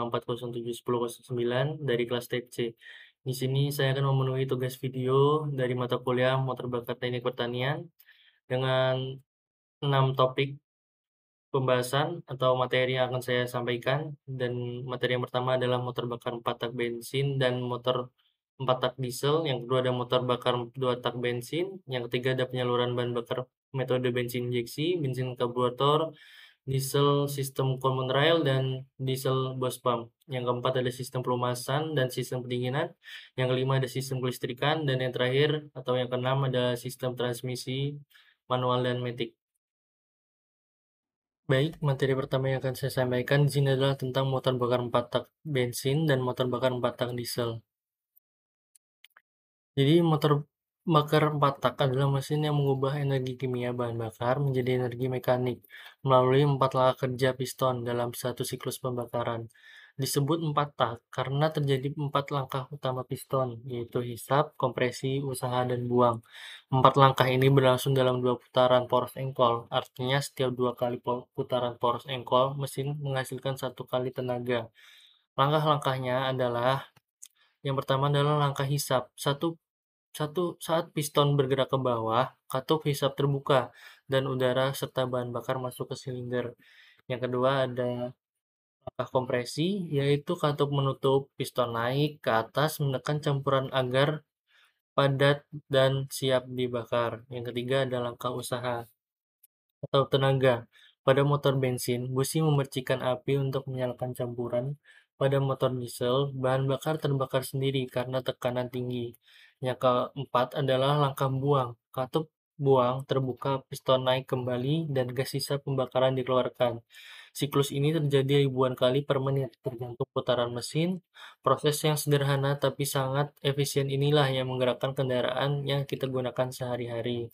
8071009 dari kelas Type C. Di sini saya akan memenuhi tugas video dari mata kuliah Motor Bakar Teknik Pertanian dengan 6 topik pembahasan atau materi yang akan saya sampaikan, dan materi yang pertama adalah motor bakar 4 tak bensin dan motor 4 tak diesel, yang kedua ada motor bakar 2 tak bensin, yang ketiga ada penyaluran bahan bakar metode bensin injeksi, bensin karburator, diesel sistem common rail, dan diesel bus pump. Yang keempat ada sistem pelumasan dan sistem pendinginan, yang kelima ada sistem kelistrikan, dan yang terakhir atau yang keenam ada sistem transmisi manual dan matic. Baik, materi pertama yang akan saya sampaikan di sini adalah tentang motor bakar 4 tak bensin dan motor bakar 4 tak diesel. Jadi motor bakar 4 tak adalah mesin yang mengubah energi kimia bahan bakar menjadi energi mekanik melalui 4 langkah kerja piston dalam satu siklus pembakaran. Disebut 4 tak karena terjadi 4 langkah utama piston, yaitu hisap, kompresi, usaha, dan buang. 4 langkah ini berlangsung dalam 2 putaran poros engkol, artinya setiap 2 kali putaran poros engkol, mesin menghasilkan 1 kali tenaga. Langkah-langkahnya adalah, yang pertama adalah langkah hisap. Saat piston bergerak ke bawah, katup hisap terbuka dan udara serta bahan bakar masuk ke silinder. Yang kedua ada langkah kompresi, yaitu katup menutup, piston naik ke atas menekan campuran agar padat dan siap dibakar. Yang ketiga ada langkah usaha atau tenaga. Pada motor bensin, busi memercikan api untuk menyalakan campuran. Pada motor diesel, bahan bakar terbakar sendiri karena tekanan tinggi. Yang keempat adalah langkah buang. Katup buang terbuka, piston naik kembali, dan gas sisa pembakaran dikeluarkan. Siklus ini terjadi ribuan kali per menit, tergantung putaran mesin. Proses yang sederhana tapi sangat efisien inilah yang menggerakkan kendaraan yang kita gunakan sehari-hari.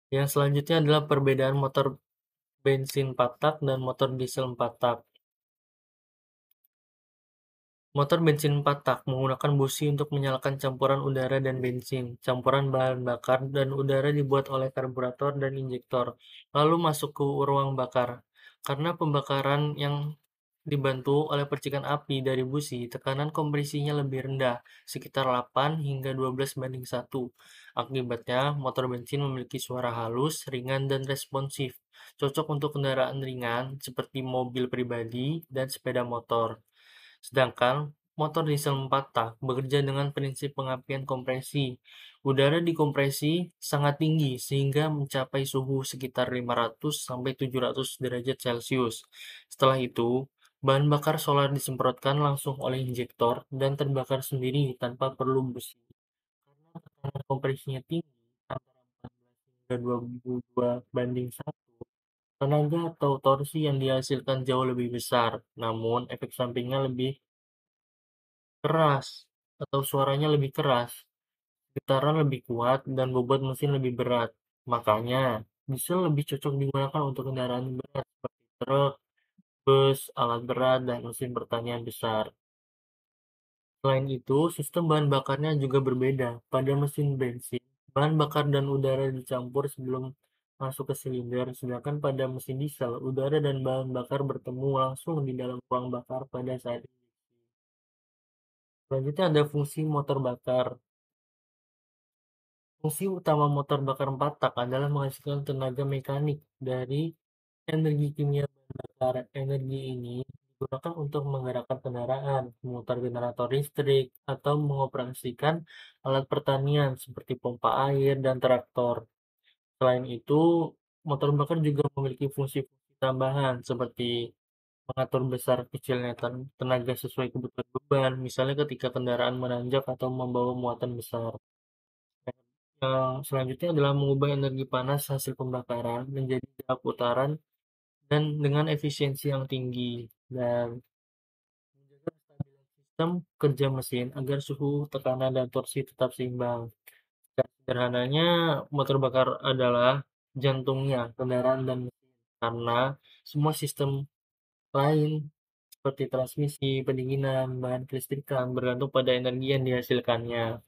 Yang selanjutnya adalah perbedaan motor bensin 4 tak dan motor diesel 4 tak. Motor bensin 4 tak menggunakan busi untuk menyalakan campuran udara dan bensin. Campuran bahan bakar dan udara dibuat oleh karburator dan injektor, lalu masuk ke ruang bakar. Karena pembakaran yang dibantu oleh percikan api dari busi, tekanan kompresinya lebih rendah, sekitar 8 hingga 12:1. Akibatnya, motor bensin memiliki suara halus, ringan, dan responsif, cocok untuk kendaraan ringan seperti mobil pribadi dan sepeda motor. Sedangkan motor diesel 4 tak bekerja dengan prinsip pengapian kompresi. Udara dikompresi sangat tinggi sehingga mencapai suhu sekitar 500 sampai 700 derajat Celcius. Setelah itu, bahan bakar solar disemprotkan langsung oleh injektor dan terbakar sendiri tanpa perlu busi. Karena tekanan kompresinya tinggi, antara 14 hingga 22:1, tenaga atau torsi yang dihasilkan jauh lebih besar, namun efek sampingnya lebih keras atau suaranya lebih keras, getaran lebih kuat, dan bobot mesin lebih berat. Makanya, diesel lebih cocok digunakan untuk kendaraan berat seperti truk, bus, alat berat, dan mesin pertanian besar. Selain itu, sistem bahan bakarnya juga berbeda. Pada mesin bensin, bahan bakar dan udara dicampur sebelum masuk ke silinder, sedangkan pada mesin diesel, udara dan bahan bakar bertemu langsung di dalam ruang bakar pada saat injeksi. Selanjutnya ada fungsi motor bakar. Fungsi utama motor bakar 4 tak adalah menghasilkan tenaga mekanik dari energi kimia bahan bakar. Energi ini digunakan untuk menggerakkan kendaraan, memutar generator listrik, atau mengoperasikan alat pertanian seperti pompa air dan traktor. Selain itu, motor bakar juga memiliki fungsi-fungsi tambahan seperti mengatur besar kecilnya tenaga sesuai kebutuhan beban, misalnya ketika kendaraan menanjak atau membawa muatan besar. Yang selanjutnya adalah mengubah energi panas hasil pembakaran menjadi dalam putaran dan dengan efisiensi yang tinggi, dan menjaga kestabilan sistem kerja mesin agar suhu, tekanan, dan torsi tetap seimbang. Secara sederhananya, motor bakar adalah jantungnya kendaraan dan mesin, karena semua sistem lain seperti transmisi, pendinginan, bahan kelistrikan bergantung pada energi yang dihasilkannya.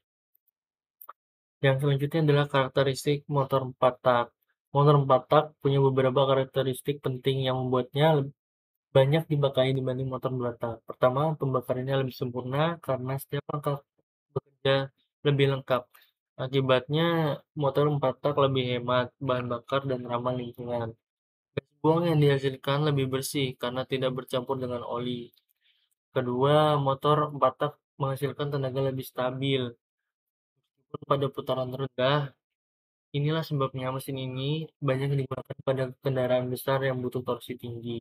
Yang selanjutnya adalah karakteristik motor 4 tak. Motor 4 tak punya beberapa karakteristik penting yang membuatnya banyak dipakai dibanding motor 2 tak. Pertama, pembakarannya lebih sempurna karena setiap langkah bekerja lebih lengkap. Akibatnya, motor 4 tak lebih hemat bahan bakar dan ramah lingkungan. Gas buang yang dihasilkan lebih bersih karena tidak bercampur dengan oli. Kedua, motor 4 tak menghasilkan tenaga lebih stabil. Meskipun pada putaran rendah, inilah sebabnya mesin ini banyak digunakan pada kendaraan besar yang butuh torsi tinggi.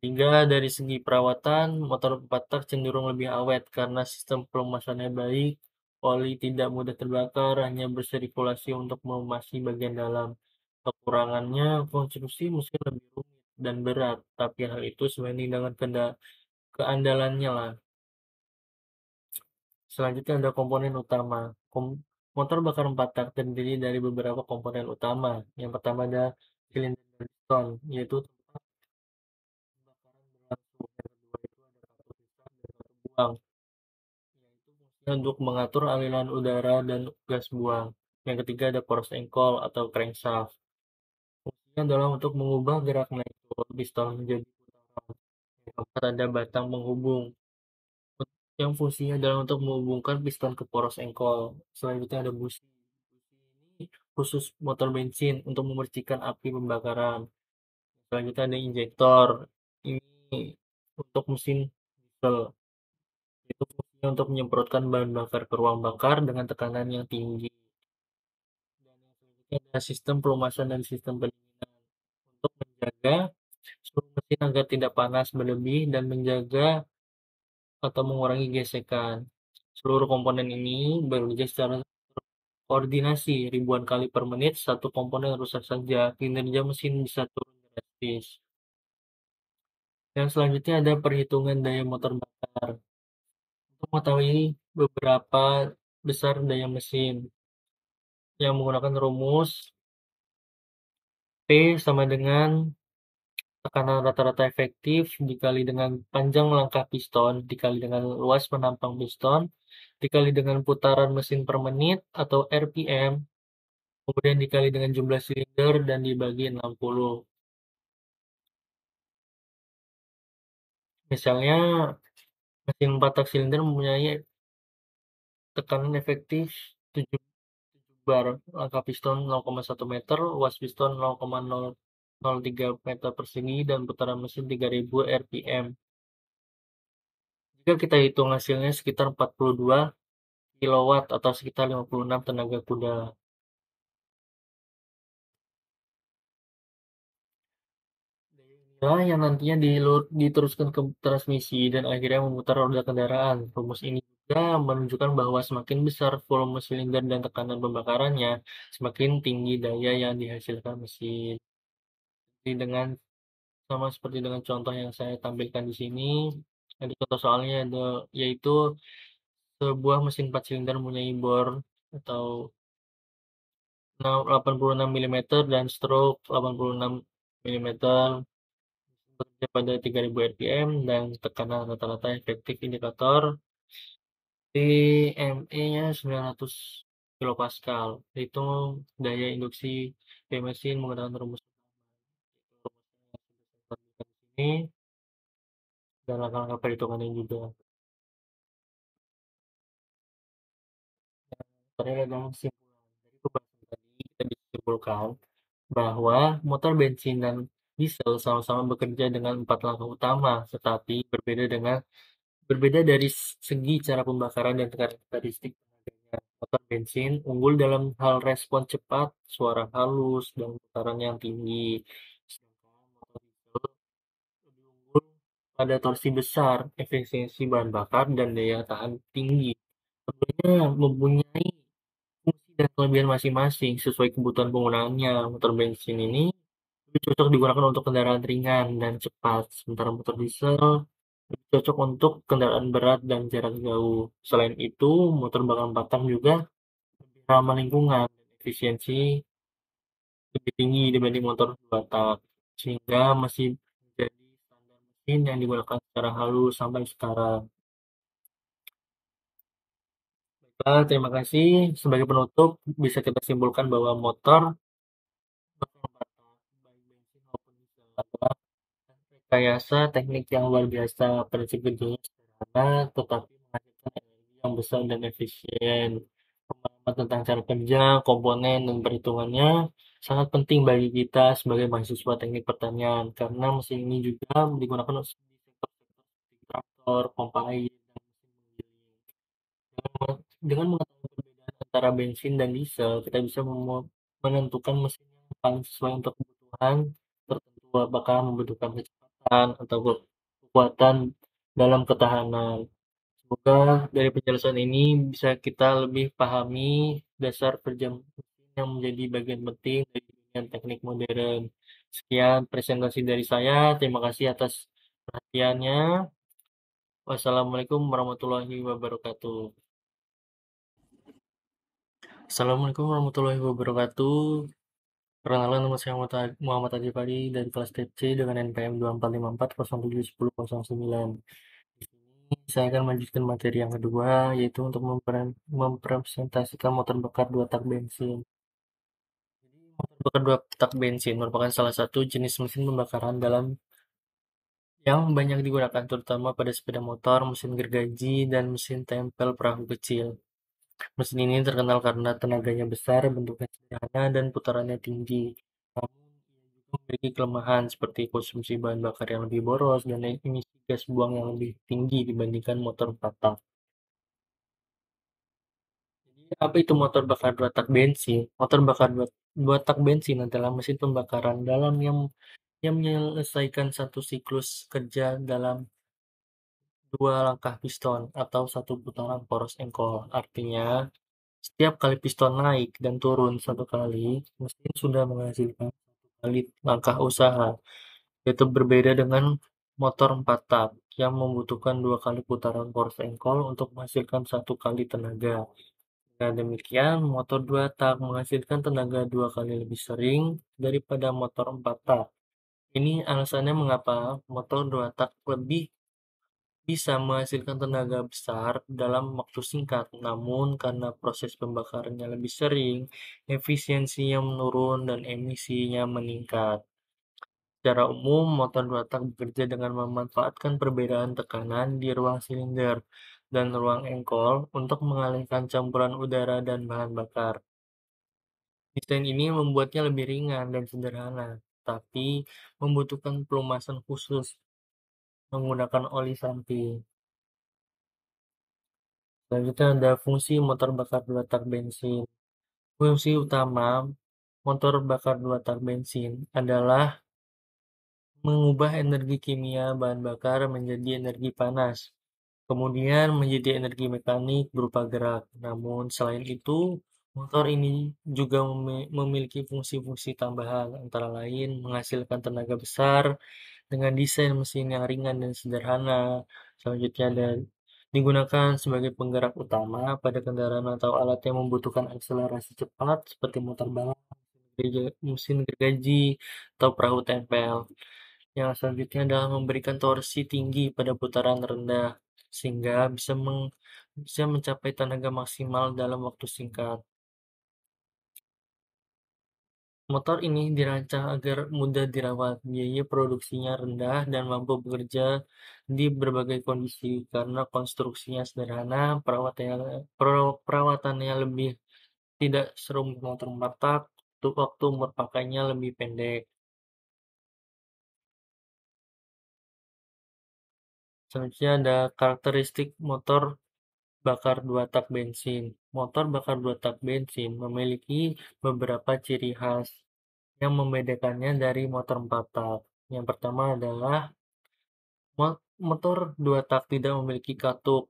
Hingga dari segi perawatan, motor 4 tak cenderung lebih awet karena sistem pelumasannya baik, oli tidak mudah terbakar, hanya bersirkulasi untuk melumasi bagian dalam. Kekurangannya, konstruksi mesin lebih rumit dan berat, tapi hal itu sebanding dengan keandalannya lah. Selanjutnya ada komponen utama. Motor bakar 4 tak terdiri dari beberapa komponen utama. Yang pertama ada silinder dan piston, yaitu tempat pembakaran berlangsung. Yang kedua itu ada kartu piston dan kartu buang, yaitu fungsinya untuk mengatur aliran udara dan gas buang. Yang ketiga ada poros engkol atau crankshaft. Fungsinya adalah untuk mengubah gerak naik turun piston menjadi putaran. Yang keempat ada batang penghubung, yang fungsinya adalah untuk menghubungkan piston ke poros engkol. Selanjutnya ada busi. Busi ini khusus motor bensin untuk memercikan api pembakaran. Selanjutnya ada injektor. Ini untuk mesin diesel. Itu fungsinya untuk menyemprotkan bahan bakar ke ruang bakar dengan tekanan yang tinggi. Dan yang selanjutnya ada sistem pelumasan dan sistem pendinginan untuk menjaga suhu mesin agar tidak panas berlebih dan menjaga atau mengurangi gesekan. Seluruh komponen ini bekerja secara koordinasi ribuan kali per menit. Satu komponen rusak saja, kinerja mesin bisa turun drastis. Yang selanjutnya ada perhitungan daya motor bakar. Untuk mengetahui beberapa besar daya mesin yang menggunakan rumus P sama dengan tekanan rata-rata efektif dikali dengan panjang langkah piston dikali dengan luas penampang piston dikali dengan putaran mesin per menit atau RPM, kemudian dikali dengan jumlah silinder dan dibagi 60. Misalnya, mesin 4 tak silinder mempunyai tekanan efektif 7 bar, langkah piston 0,1 meter, luas piston 0,003 meter persegi, dan putaran mesin 3000 RPM. Jika kita hitung hasilnya sekitar 42 kilowatt atau sekitar 56 tenaga kuda. Inilah yang nantinya diteruskan ke transmisi dan akhirnya memutar roda kendaraan. Rumus ini juga menunjukkan bahwa semakin besar volume silinder dan tekanan pembakarannya, semakin tinggi daya yang dihasilkan mesin. Jadi sama seperti dengan contoh yang saya tampilkan di sini, ada contoh soalnya yaitu sebuah mesin 4 silinder mempunyai bor atau 86 mm dan stroke 86 mm, bekerja pada 3000 rpm dan tekanan rata-rata efektif indikator TME-nya 900 kilopascal. Itu daya induksi P mesin menggunakan rumus ini dan langkah-langkah perhitungannya juga. Terakhir adalah kesimpulan. Dari pembahasan tadi kita bisa simpulkan bahwa motor bensin dan diesel sama-sama bekerja dengan 4 langkah utama, tetapi berbeda dari segi cara pembakaran dan karakteristik tenaganya. Motor bensin unggul dalam hal respon cepat, suara halus, dan putaran yang tinggi. Sedangkan motor diesel lebih unggul pada torsi besar, efisiensi bahan bakar, dan daya tahan tinggi. Keduanya mempunyai fungsi dan kelebihan masing-masing sesuai kebutuhan penggunaannya. Motor bensin ini lebih cocok digunakan untuk kendaraan ringan dan cepat, sementara motor diesel lebih cocok untuk kendaraan berat dan jarak jauh. Selain itu, motor bakar batang juga lebih ramah lingkungan dan efisiensi lebih tinggi dibanding motor dua tak, sehingga masih menjadi standar mesin yang digunakan secara halus sampai sekarang. Baiklah, terima kasih. Sebagai penutup, bisa kita simpulkan bahwa motor bakar batang, baik bensin maupun diesel, adalah rekayasa teknik yang luar biasa. Prinsip kerjanya sederhana, tetapi menghasilkan energi yang besar dan efisien. Pemahaman tentang cara kerja, komponen, dan perhitungannya sangat penting bagi kita sebagai mahasiswa teknik pertanian, karena mesin ini juga digunakan di sektor-sektor seperti traktor, pompa air, dan mesin penggiling. Dengan mengetahui perbedaan antara bensin dan diesel, kita bisa menentukan mesin yang paling sesuai untuk kebutuhan tertentu, apakah membutuhkan kecepatan atau kekuatan dalam ketahanan. Semoga dari penjelasan ini bisa kita lebih pahami dasar kerja mesin yang menjadi bagian penting dari dunia teknik modern. Sekian presentasi dari saya. Terima kasih atas perhatiannya. Wassalamualaikum warahmatullahi wabarakatuh. Assalamualaikum warahmatullahi wabarakatuh. Perkenalkan, nama saya Muhammad Adi Fadi dari kelas TC dengan NPM 2454071009. Di sini saya akan melanjutkan materi yang kedua, yaitu untuk mempresentasikan motor bakar dua tak bensin. Motor bakar dua tak bensin merupakan salah satu jenis mesin pembakaran dalam yang banyak digunakan terutama pada sepeda motor, mesin gergaji, dan mesin tempel perahu kecil. Mesin ini terkenal karena tenaganya besar, bentuknya sederhana, dan putarannya tinggi. Namun, ia juga memiliki kelemahan seperti konsumsi bahan bakar yang lebih boros dan emisi gas buang yang lebih tinggi dibandingkan motor 4 tak. Jadi, apa itu motor bakar dua tak bensin? Motor bakar dua tak bensin adalah mesin pembakaran dalam yang menyelesaikan satu siklus kerja dalam dua langkah piston atau satu putaran poros engkol. Artinya, setiap kali piston naik dan turun satu kali, mesin sudah menghasilkan satu kali langkah usaha, yaitu berbeda dengan motor 4 tak yang membutuhkan dua kali putaran poros engkol untuk menghasilkan satu kali tenaga. Dengan demikian, motor 2 tak menghasilkan tenaga dua kali lebih sering daripada motor 4 tak. Ini alasannya mengapa motor 2 tak lebih bisa menghasilkan tenaga besar dalam waktu singkat, namun karena proses pembakarannya lebih sering, efisiensinya menurun dan emisinya meningkat. Secara umum, motor dua tak bekerja dengan memanfaatkan perbedaan tekanan di ruang silinder dan ruang engkol untuk mengalihkan campuran udara dan bahan bakar. Desain ini membuatnya lebih ringan dan sederhana, tapi membutuhkan pelumasan khusus menggunakan oli samping. Selanjutnya ada fungsi motor bakar dua tak bensin. Fungsi utama motor bakar dua tak bensin adalah mengubah energi kimia bahan bakar menjadi energi panas, kemudian menjadi energi mekanik berupa gerak. Namun selain itu, motor ini juga memiliki fungsi-fungsi tambahan, antara lain menghasilkan tenaga besar dengan desain mesin yang ringan dan sederhana. Selanjutnya ada digunakan sebagai penggerak utama pada kendaraan atau alat yang membutuhkan akselerasi cepat seperti motor balap, mesin gergaji, atau perahu tempel. Yang selanjutnya adalah memberikan torsi tinggi pada putaran rendah, sehingga bisa mencapai tenaga maksimal dalam waktu singkat. Motor ini dirancang agar mudah dirawat, biaya produksinya rendah, dan mampu bekerja di berbagai kondisi. Karena konstruksinya sederhana, perawatannya lebih tidak serumit motor 4 tak, untuk waktu umur pakainya lebih pendek. Selanjutnya ada karakteristik motor bakar dua tak bensin. Motor bakar dua tak bensin memiliki beberapa ciri khas yang membedakannya dari motor 4 tak. Yang pertama adalah motor dua tak tidak memiliki katup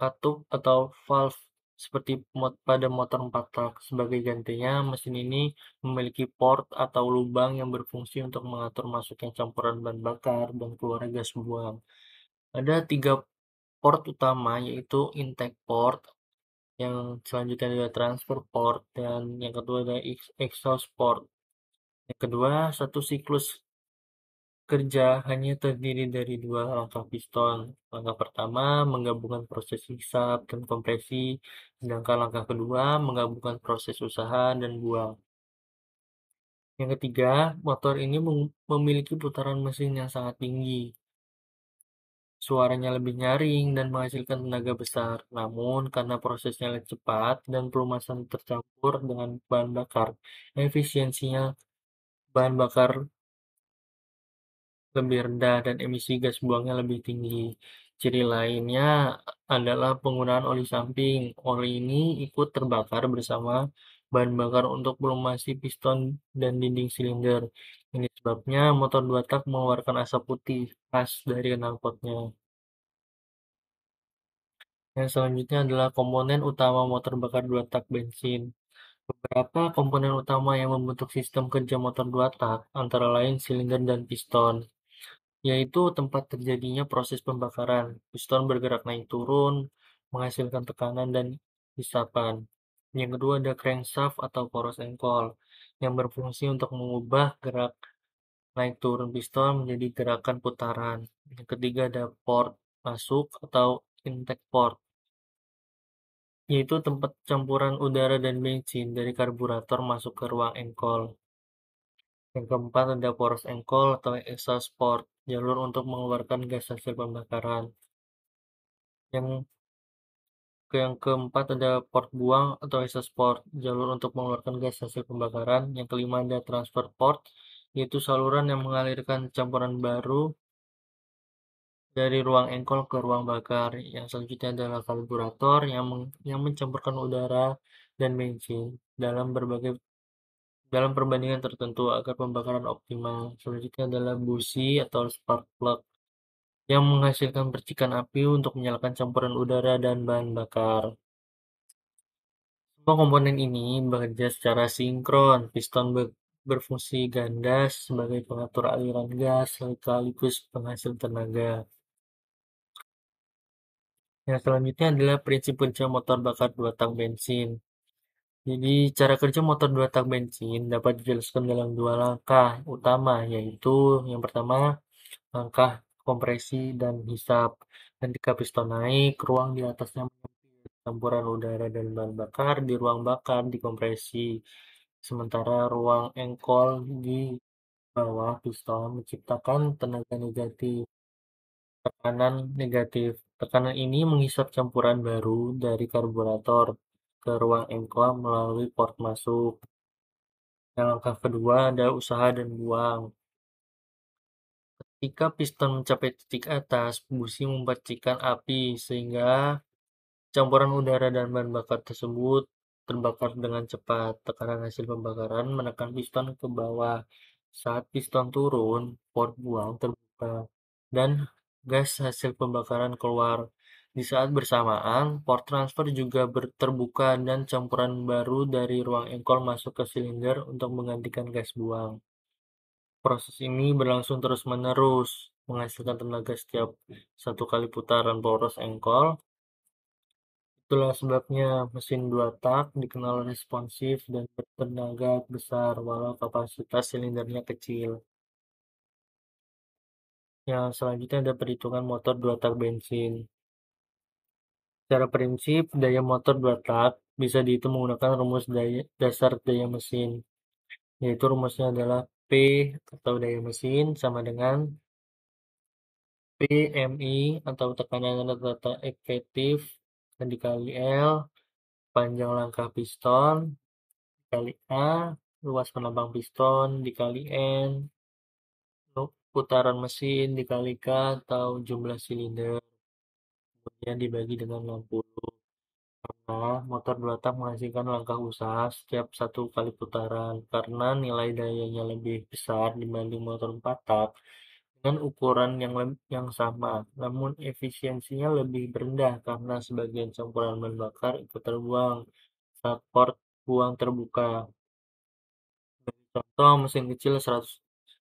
katup atau valve seperti pada motor 4 tak. Sebagai gantinya, mesin ini memiliki port atau lubang yang berfungsi untuk mengatur masuknya campuran bahan bakar dan keluar gas buang. Ada tiga port utama, yaitu intake port, yang selanjutnya adalah transfer port, dan yang kedua adalah exhaust port. Yang kedua, satu siklus kerja hanya terdiri dari dua langkah piston. Langkah pertama menggabungkan proses hisap dan kompresi, sedangkan langkah kedua menggabungkan proses usaha dan buang. Yang ketiga, motor ini memiliki putaran mesin yang sangat tinggi. Suaranya lebih nyaring dan menghasilkan tenaga besar. Namun, karena prosesnya lebih cepat dan pelumasan tercampur dengan bahan bakar, efisiensinya bahan bakar lebih rendah dan emisi gas buangnya lebih tinggi. Ciri lainnya adalah penggunaan oli samping. Oli ini ikut terbakar bersama bahan bakar untuk melumasi piston dan dinding silinder. Ini sebabnya motor dua tak mengeluarkan asap putih khas dari knalpotnya. Yang selanjutnya adalah komponen utama motor bakar dua tak bensin. Beberapa komponen utama yang membentuk sistem kerja motor dua tak, antara lain silinder dan piston, yaitu tempat terjadinya proses pembakaran. Piston bergerak naik turun, menghasilkan tekanan dan isapan. Yang kedua ada crankshaft atau poros engkol, yang berfungsi untuk mengubah gerak naik turun piston menjadi gerakan putaran. Yang ketiga ada port masuk atau intake port, yaitu tempat campuran udara dan bensin dari karburator masuk ke ruang engkol. Yang keempat ada poros engkol atau exhaust port, jalur untuk mengeluarkan gas hasil pembakaran. Yang yang keempat ada port buang atau exhaust port, jalur untuk mengeluarkan gas hasil pembakaran. Yang kelima ada transfer port, yaitu saluran yang mengalirkan campuran baru dari ruang engkol ke ruang bakar. Yang selanjutnya adalah karburator yang mencampurkan udara dan bensin dalam perbandingan tertentu agar pembakaran optimal. Selanjutnya adalah busi atau spark plug yang menghasilkan percikan api untuk menyalakan campuran udara dan bahan bakar. Semua komponen ini bekerja secara sinkron. Piston berfungsi ganda sebagai pengatur aliran gas sekaligus penghasil tenaga. Yang selanjutnya adalah prinsip kerja motor bakar dua tak bensin. Jadi, cara kerja motor dua tak bensin dapat dijelaskan dalam dua langkah utama, yaitu yang pertama, langkah kompresi dan hisap. Ketika piston naik, ruang di atasnya menyempit. Campuran udara dan bahan bakar di ruang bakar dikompresi. Sementara ruang engkol di bawah piston menciptakan tenaga negatif. Tekanan negatif. Tekanan ini menghisap campuran baru dari karburator ke ruang engkol melalui port masuk. Yang langkah kedua ada usaha dan buang. Ketika piston mencapai titik atas, busi mempercikan api sehingga campuran udara dan bahan bakar tersebut terbakar dengan cepat. Tekanan hasil pembakaran menekan piston ke bawah. Saat piston turun, port buang terbuka dan gas hasil pembakaran keluar. Di saat bersamaan, port transfer juga terbuka dan campuran baru dari ruang engkol masuk ke silinder untuk menggantikan gas buang. Proses ini berlangsung terus-menerus, menghasilkan tenaga setiap satu kali putaran poros engkol. Itulah sebabnya mesin dua tak dikenal responsif dan bertenaga besar walau kapasitas silindernya kecil. Yang selanjutnya ada perhitungan motor dua tak bensin. Secara prinsip, daya motor dua tak bisa dihitung menggunakan rumus dasar daya mesin, yaitu rumusnya adalah P atau daya mesin sama dengan PMI atau tekanan rata-rata efektif dikali L, panjang langkah piston, dikali A, luas penambang piston, dikali N, putaran mesin, dikali K atau jumlah silinder, kemudian dibagi dengan 60. Karena motor dua tak menghasilkan langkah usaha setiap satu kali putaran, karena nilai dayanya lebih besar dibanding motor empat tak, dengan ukuran yang sama, namun efisiensinya lebih rendah karena sebagian campuran bahan bakar ikut terbuang saat port buang terbuka. Contoh mesin kecil 100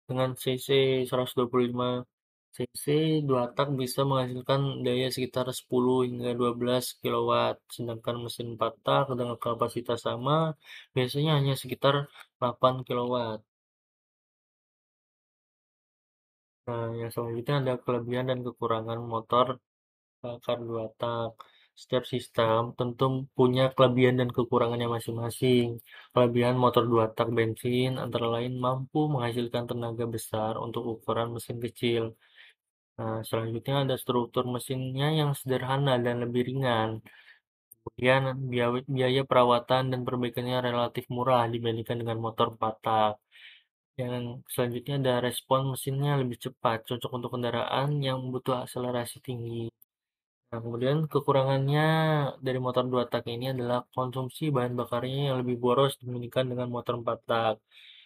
dengan cc 125 cc dua tak bisa menghasilkan daya sekitar 10 hingga 12 kW, sedangkan mesin 4 tak dengan kapasitas sama biasanya hanya sekitar 8 kW. Nah, yang selanjutnya ada kelebihan dan kekurangan motor bakar dua tak. Setiap sistem tentu punya kelebihan dan kekurangannya masing-masing. Kelebihan motor 2 tak bensin antara lain mampu menghasilkan tenaga besar untuk ukuran mesin kecil. Nah, selanjutnya ada struktur mesinnya yang sederhana dan lebih ringan. Kemudian biaya perawatan dan perbaikannya relatif murah dibandingkan dengan motor 4 tak. Yang selanjutnya ada respon mesinnya lebih cepat, cocok untuk kendaraan yang butuh akselerasi tinggi. Nah, kemudian kekurangannya dari motor 2 tak ini adalah konsumsi bahan bakarnya yang lebih boros dibandingkan dengan motor 4 tak.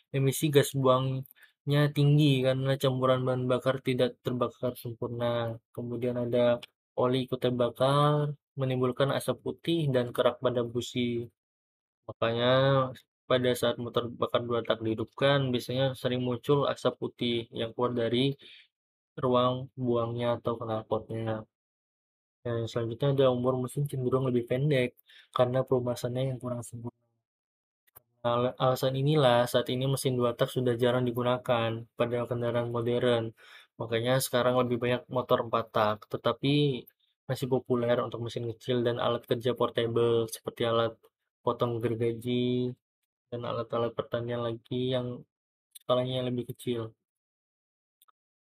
Emisi gas buangnya tinggi karena campuran bahan bakar tidak terbakar sempurna. Kemudian ada oli ikut terbakar, menimbulkan asap putih dan kerak pada busi. Makanya pada saat motor bakar 2 tak dihidupkan, biasanya sering muncul asap putih yang keluar dari ruang buangnya atau knalpotnya. Nah, selanjutnya ada umur mesin cenderung lebih pendek karena perumasannya yang kurang sempurna. Nah, alasan inilah saat ini mesin 2 tak sudah jarang digunakan pada kendaraan modern. Makanya sekarang lebih banyak motor 4 tak, tetapi masih populer untuk mesin kecil dan alat kerja portable seperti alat potong gergaji dan alat-alat pertanian lagi yang skalanya yang lebih kecil.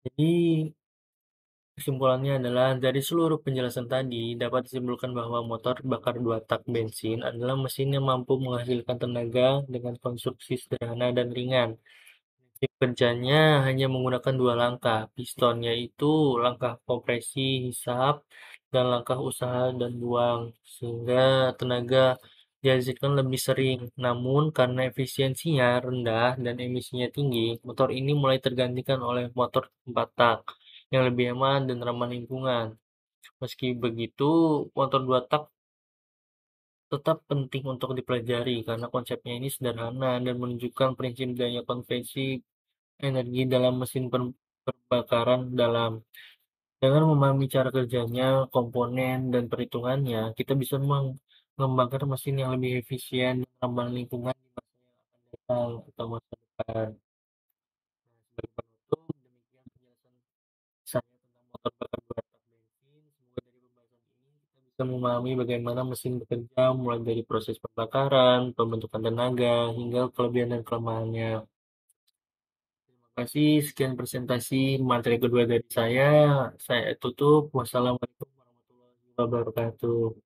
Jadi kesimpulannya adalah, dari seluruh penjelasan tadi, dapat disimpulkan bahwa motor bakar 2 tak bensin adalah mesin yang mampu menghasilkan tenaga dengan konstruksi sederhana dan ringan. Prinsip kerjanya hanya menggunakan dua langkah piston, yaitu langkah kompresi hisap dan langkah usaha dan buang, sehingga tenaga dihasilkan lebih sering. Namun, karena efisiensinya rendah dan emisinya tinggi, motor ini mulai tergantikan oleh motor 4 tak yang lebih hemat dan ramah lingkungan. Meski begitu, motor 2 tak tetap penting untuk dipelajari karena konsepnya ini sederhana dan menunjukkan prinsip daya konvensi energi dalam mesin perbakaran dalam. Dengan memahami cara kerjanya, komponen, dan perhitungannya, kita bisa mengembangkan mesin yang lebih efisien dan ramah lingkungan di masa yang akan datang atau masa depan. Sebagai penutup, demikian penjelasan saya tentang motor bakar dua tak bensin. Semoga dari pembahasan ini kita bisa memahami bagaimana mesin bekerja, mulai dari proses pembakaran, pembentukan tenaga, hingga kelebihan dan kelemahannya. Terima kasih, sekian presentasi materi kedua dari saya. Saya tutup. Wassalamualaikum warahmatullahi wabarakatuh.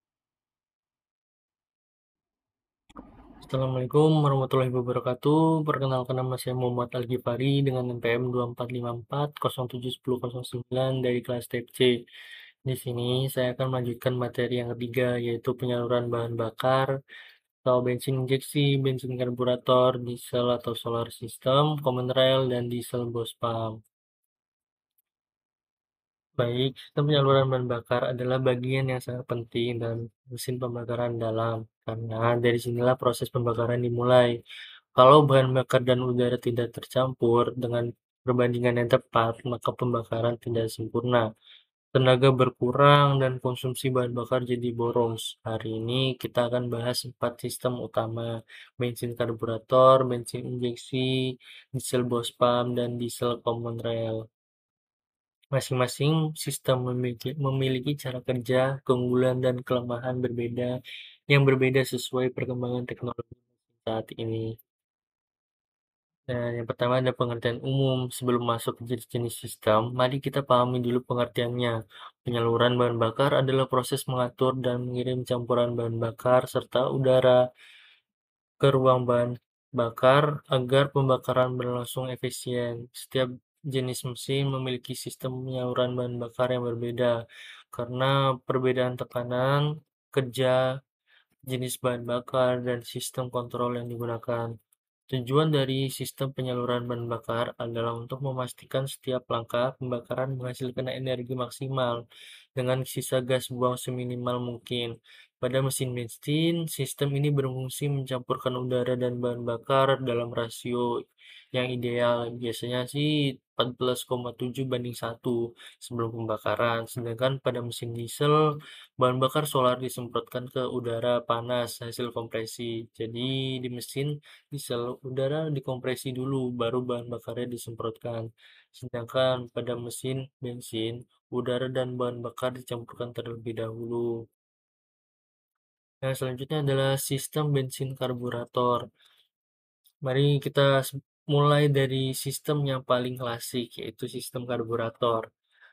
Assalamualaikum warahmatullahi wabarakatuh. Perkenalkan, nama saya Muhammad Al-Ghifari dengan NPM 2454071009 dari kelas TEP C. Di sini saya akan melanjutkan materi yang ketiga, yaitu penyaluran bahan bakar atau bensin injeksi, bensin karburator, diesel atau solar system, common rail, dan diesel bus pump. Baik, sistem penyaluran bahan bakar adalah bagian yang sangat penting dalam mesin pembakaran dalam, karena dari sinilah proses pembakaran dimulai. Kalau bahan bakar dan udara tidak tercampur dengan perbandingan yang tepat, maka pembakaran tidak sempurna. Tenaga berkurang dan konsumsi bahan bakar jadi boros. Hari ini kita akan bahas 4 sistem utama: bensin karburator, bensin injeksi, diesel bus pump, dan diesel common rail. Masing-masing sistem memiliki cara kerja, keunggulan, dan kelemahan berbeda yang berbeda sesuai perkembangan teknologi saat ini. Nah, yang pertama ada pengertian umum. Sebelum masuk ke jenis-jenis sistem, mari kita pahami dulu pengertiannya. Penyaluran bahan bakar adalah proses mengatur dan mengirim campuran bahan bakar serta udara ke ruang bahan bakar agar pembakaran berlangsung efisien. Setiap jenis mesin memiliki sistem penyaluran bahan bakar yang berbeda karena perbedaan tekanan, kerja, jenis bahan bakar, dan sistem kontrol yang digunakan. Tujuan dari sistem penyaluran bahan bakar adalah untuk memastikan setiap langkah pembakaran menghasilkan energi maksimal dengan sisa gas buang seminimal mungkin. Pada mesin bensin, sistem ini berfungsi mencampurkan udara dan bahan bakar dalam rasio yang ideal. Biasanya sih 14,7:1 sebelum pembakaran. Sedangkan pada mesin diesel, bahan bakar solar disemprotkan ke udara panas hasil kompresi. Jadi di mesin diesel, udara dikompresi dulu, baru bahan bakarnya disemprotkan. Sedangkan pada mesin bensin, udara dan bahan bakar dicampurkan terlebih dahulu. Yang selanjutnya adalah sistem bensin karburator. Mari kita mulai dari sistem yang paling klasik, yaitu sistem karburator.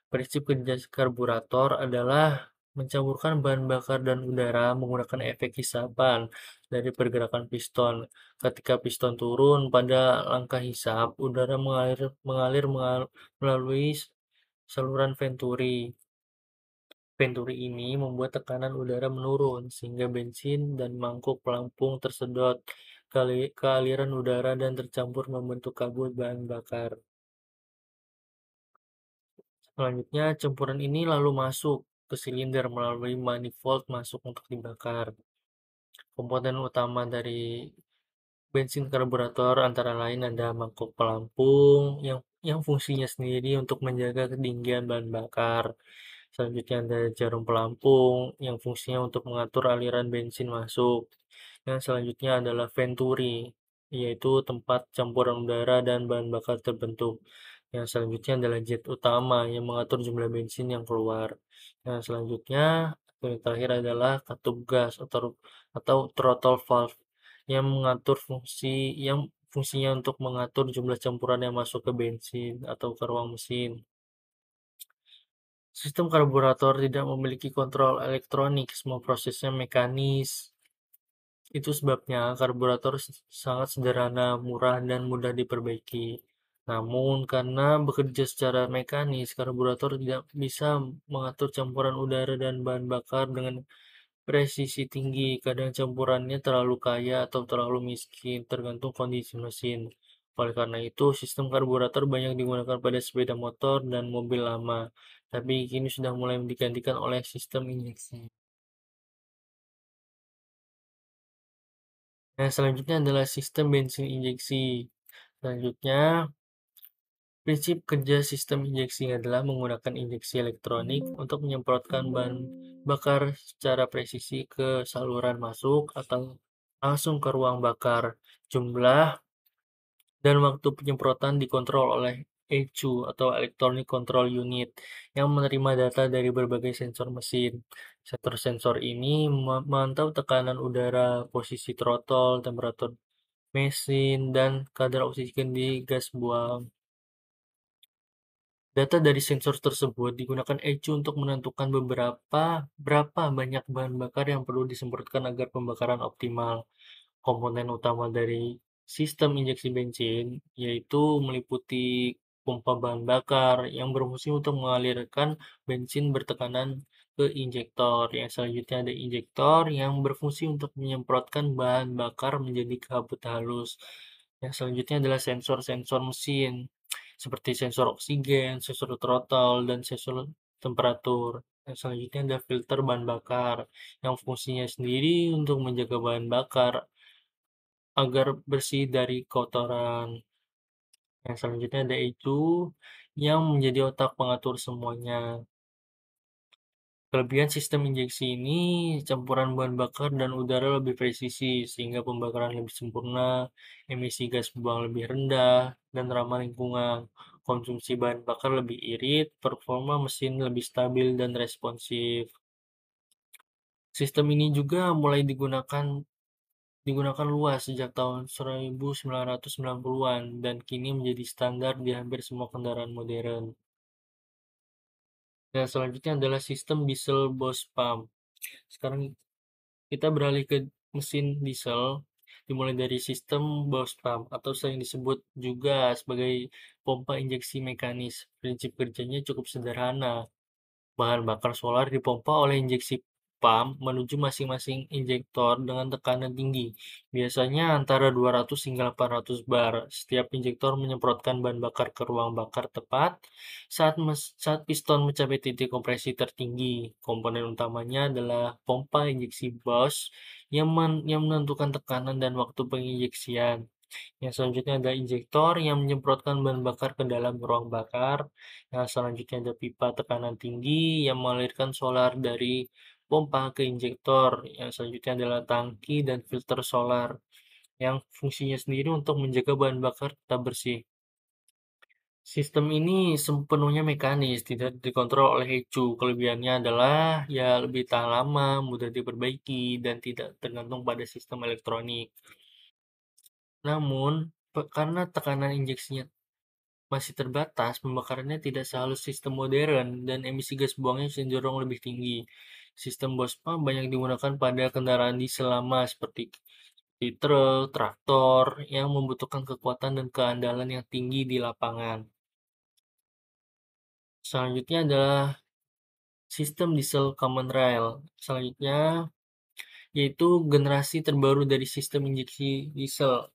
Prinsip kerja karburator adalah mencampurkan bahan bakar dan udara menggunakan efek hisapan dari pergerakan piston. Ketika piston turun pada langkah hisap, udara mengalir melalui saluran venturi. Venturi ini membuat tekanan udara menurun, sehingga bensin dan mangkuk pelampung tersedot ke aliran udara dan tercampur membentuk kabut bahan bakar. Selanjutnya, campuran ini lalu masuk ke silinder melalui manifold masuk untuk dibakar. Komponen utama dari bensin karburator antara lain ada mangkuk pelampung yang fungsinya sendiri untuk menjaga ketinggian bahan bakar. Selanjutnya ada jarum pelampung yang fungsinya untuk mengatur aliran bensin masuk. Yang selanjutnya adalah venturi, yaitu tempat campuran udara dan bahan bakar terbentuk. Yang selanjutnya adalah jet utama yang mengatur jumlah bensin yang keluar. Yang selanjutnya, yang terakhir adalah katup gas atau throttle valve yang mengatur yang fungsinya untuk mengatur jumlah campuran yang masuk ke bensin atau ke ruang mesin. Sistem karburator tidak memiliki kontrol elektronik, semua prosesnya mekanis. Itu sebabnya karburator sangat sederhana, murah, dan mudah diperbaiki. Namun, karena bekerja secara mekanis, karburator tidak bisa mengatur campuran udara dan bahan bakar dengan presisi tinggi. Kadang campurannya terlalu kaya atau terlalu miskin, tergantung kondisi mesin. Oleh karena itu, sistem karburator banyak digunakan pada sepeda motor dan mobil lama, tapi kini sudah mulai digantikan oleh sistem injeksi. Nah, selanjutnya adalah sistem bensin injeksi. Selanjutnya, prinsip kerja sistem injeksi adalah menggunakan injeksi elektronik untuk menyemprotkan bahan bakar secara presisi ke saluran masuk atau langsung ke ruang bakar. Jumlah dan waktu penyemprotan dikontrol oleh ECU atau Electronic Control Unit yang menerima data dari berbagai sensor mesin. Sensor-sensor ini memantau tekanan udara, posisi throttle, temperatur mesin, dan kadar oksigen di gas buang. Data dari sensor tersebut digunakan ECU untuk menentukan berapa banyak bahan bakar yang perlu disemprotkan agar pembakaran optimal. Komponen utama dari sistem injeksi bensin yaitu meliputi pompa bahan bakar yang berfungsi untuk mengalirkan bensin bertekanan ke injektor. Yang selanjutnya ada injektor yang berfungsi untuk menyemprotkan bahan bakar menjadi kabut halus. Yang selanjutnya adalah sensor-sensor mesin seperti sensor oksigen, sensor throttle, dan sensor temperatur. Yang selanjutnya ada filter bahan bakar yang fungsinya sendiri untuk menjaga bahan bakar agar bersih dari kotoran. Yang selanjutnya ada itu yang menjadi otak pengatur semuanya. Kelebihan sistem injeksi ini, campuran bahan bakar dan udara lebih presisi, sehingga pembakaran lebih sempurna, emisi gas buang lebih rendah, dan ramah lingkungan. Konsumsi bahan bakar lebih irit, performa mesin lebih stabil dan responsif. Sistem ini juga mulai digunakan luas sejak tahun 1990-an dan kini menjadi standar di hampir semua kendaraan modern. Dan selanjutnya adalah sistem diesel Bose pump. Sekarang kita beralih ke mesin diesel, dimulai dari sistem Bose pump atau sering disebut juga sebagai pompa injeksi mekanis. Prinsip kerjanya cukup sederhana. Bahan bakar solar dipompa oleh injeksi pump menuju masing-masing injektor dengan tekanan tinggi, biasanya antara 200 hingga 800 bar. Setiap injektor menyemprotkan bahan bakar ke ruang bakar tepat saat piston mencapai titik kompresi tertinggi. Komponen utamanya adalah pompa injeksi Bosch yang menentukan tekanan dan waktu penginjeksian. Yang selanjutnya ada injektor yang menyemprotkan bahan bakar ke dalam ruang bakar. Yang selanjutnya ada pipa tekanan tinggi yang mengalirkan solar dari pompa ke injektor. Yang selanjutnya adalah tangki dan filter solar yang fungsinya sendiri untuk menjaga bahan bakar tetap bersih. Sistem ini sepenuhnya mekanis, tidak dikontrol oleh ECU. Kelebihannya adalah ya lebih tahan lama, mudah diperbaiki, dan tidak tergantung pada sistem elektronik. Namun, karena tekanan injeksinya masih terbatas, pembakarannya tidak sehalus sistem modern, dan emisi gas buangnya cenderung lebih tinggi. Sistem BOSPA banyak digunakan pada kendaraan diesel lama seperti di truk, traktor, yang membutuhkan kekuatan dan keandalan yang tinggi di lapangan. Selanjutnya adalah sistem diesel common rail. Selanjutnya, yaitu generasi terbaru dari sistem injeksi diesel.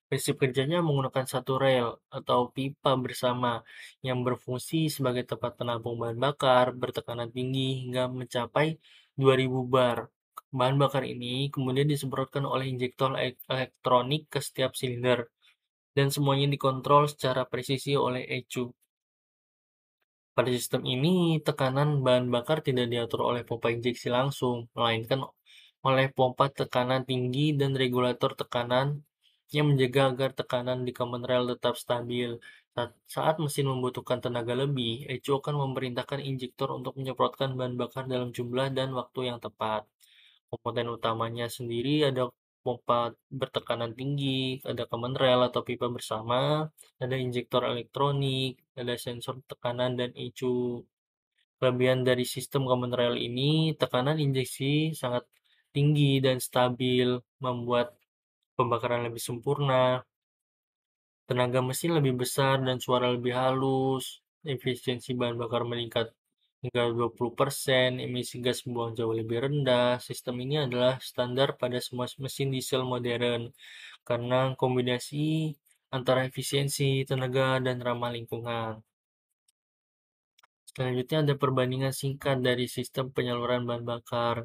Prinsip kerjanya menggunakan satu rel atau pipa bersama yang berfungsi sebagai tempat penampung bahan bakar bertekanan tinggi hingga mencapai 2000 bar. Bahan bakar ini kemudian disemprotkan oleh injektor elektronik ke setiap silinder dan semuanya dikontrol secara presisi oleh ECU. Pada sistem ini, tekanan bahan bakar tidak diatur oleh pompa injeksi langsung, melainkan oleh pompa tekanan tinggi dan regulator tekanan yang menjaga agar tekanan di common rail tetap stabil. Saat mesin membutuhkan tenaga lebih, ECU akan memerintahkan injektor untuk menyemprotkan bahan bakar dalam jumlah dan waktu yang tepat. Komponen utamanya sendiri ada pompa bertekanan tinggi, ada common rail atau pipa bersama, ada injektor elektronik, ada sensor tekanan dan ECU. Kelebihan dari sistem common rail ini, tekanan injeksi sangat tinggi dan stabil, membuat pembakaran lebih sempurna, tenaga mesin lebih besar dan suara lebih halus, efisiensi bahan bakar meningkat hingga 20%, emisi gas buang jauh lebih rendah. Sistem ini adalah standar pada semua mesin diesel modern karena kombinasi antara efisiensi, tenaga, dan ramah lingkungan. Selanjutnya ada perbandingan singkat dari sistem penyaluran bahan bakar.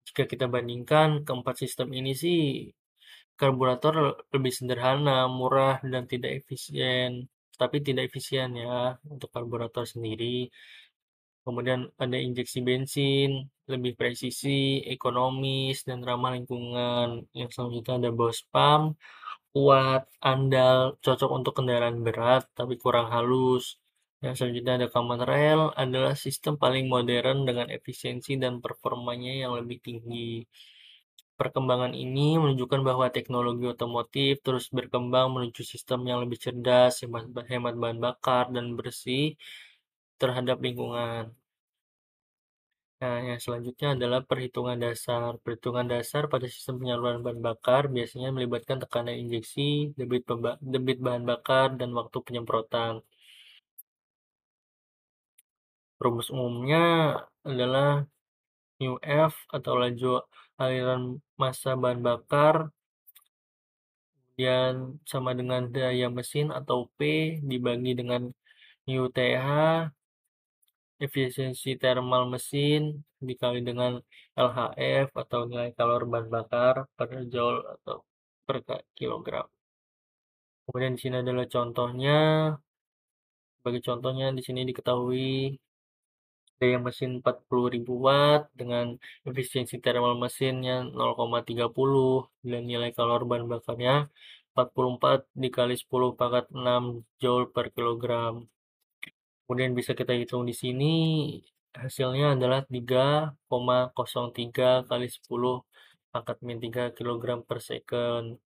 Jika kita bandingkan keempat sistem ini sih, karburator lebih sederhana, murah, dan tidak efisien. Tapi tidak efisien ya untuk karburator sendiri. Kemudian ada injeksi bensin, lebih presisi, ekonomis, dan ramah lingkungan. Yang selanjutnya ada bos pump, kuat, andal, cocok untuk kendaraan berat, tapi kurang halus. Yang selanjutnya ada common rail, adalah sistem paling modern dengan efisiensi dan performanya yang lebih tinggi. Perkembangan ini menunjukkan bahwa teknologi otomotif terus berkembang menuju sistem yang lebih cerdas, hemat hemat bahan bakar, dan bersih terhadap lingkungan. Nah, yang selanjutnya adalah perhitungan dasar. Perhitungan dasar pada sistem penyaluran bahan bakar biasanya melibatkan tekanan injeksi, debit bahan bakar, dan waktu penyemprotan. Rumus umumnya adalah μF atau laju aliran massa bahan bakar, kemudian sama dengan daya mesin atau P dibagi dengan μTH, efisiensi thermal mesin dikali dengan LHF atau nilai kalori bahan bakar per joule atau per kilogram. Kemudian di sini adalah contohnya. Sebagai contohnya di sini diketahui daya mesin 40.000 watt dengan efisiensi thermal mesinnya 0,30 dan nilai kalori bahan bakarnya 44 dikali 10 pangkat 6 joule per kilogram. Kemudian bisa kita hitung di sini hasilnya adalah 3,03 kali 10 pangkat min 3 kilogram per second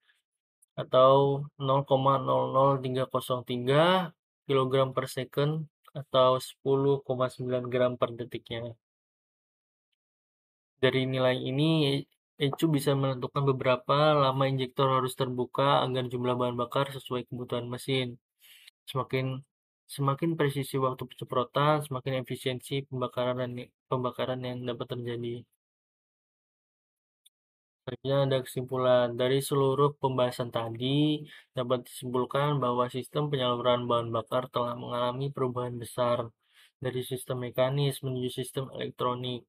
atau 0,00303 kilogram per second atau 10,9 gram per detiknya. Dari nilai ini, ECU bisa menentukan beberapa lama injektor harus terbuka agar jumlah bahan bakar sesuai kebutuhan mesin. Semakin semakin presisi waktu penyemprotan, semakin efisiensi pembakaran yang dapat terjadi. Selanjutnya ada kesimpulan. Dari seluruh pembahasan tadi, dapat disimpulkan bahwa sistem penyaluran bahan bakar telah mengalami perubahan besar dari sistem mekanis menuju sistem elektronik.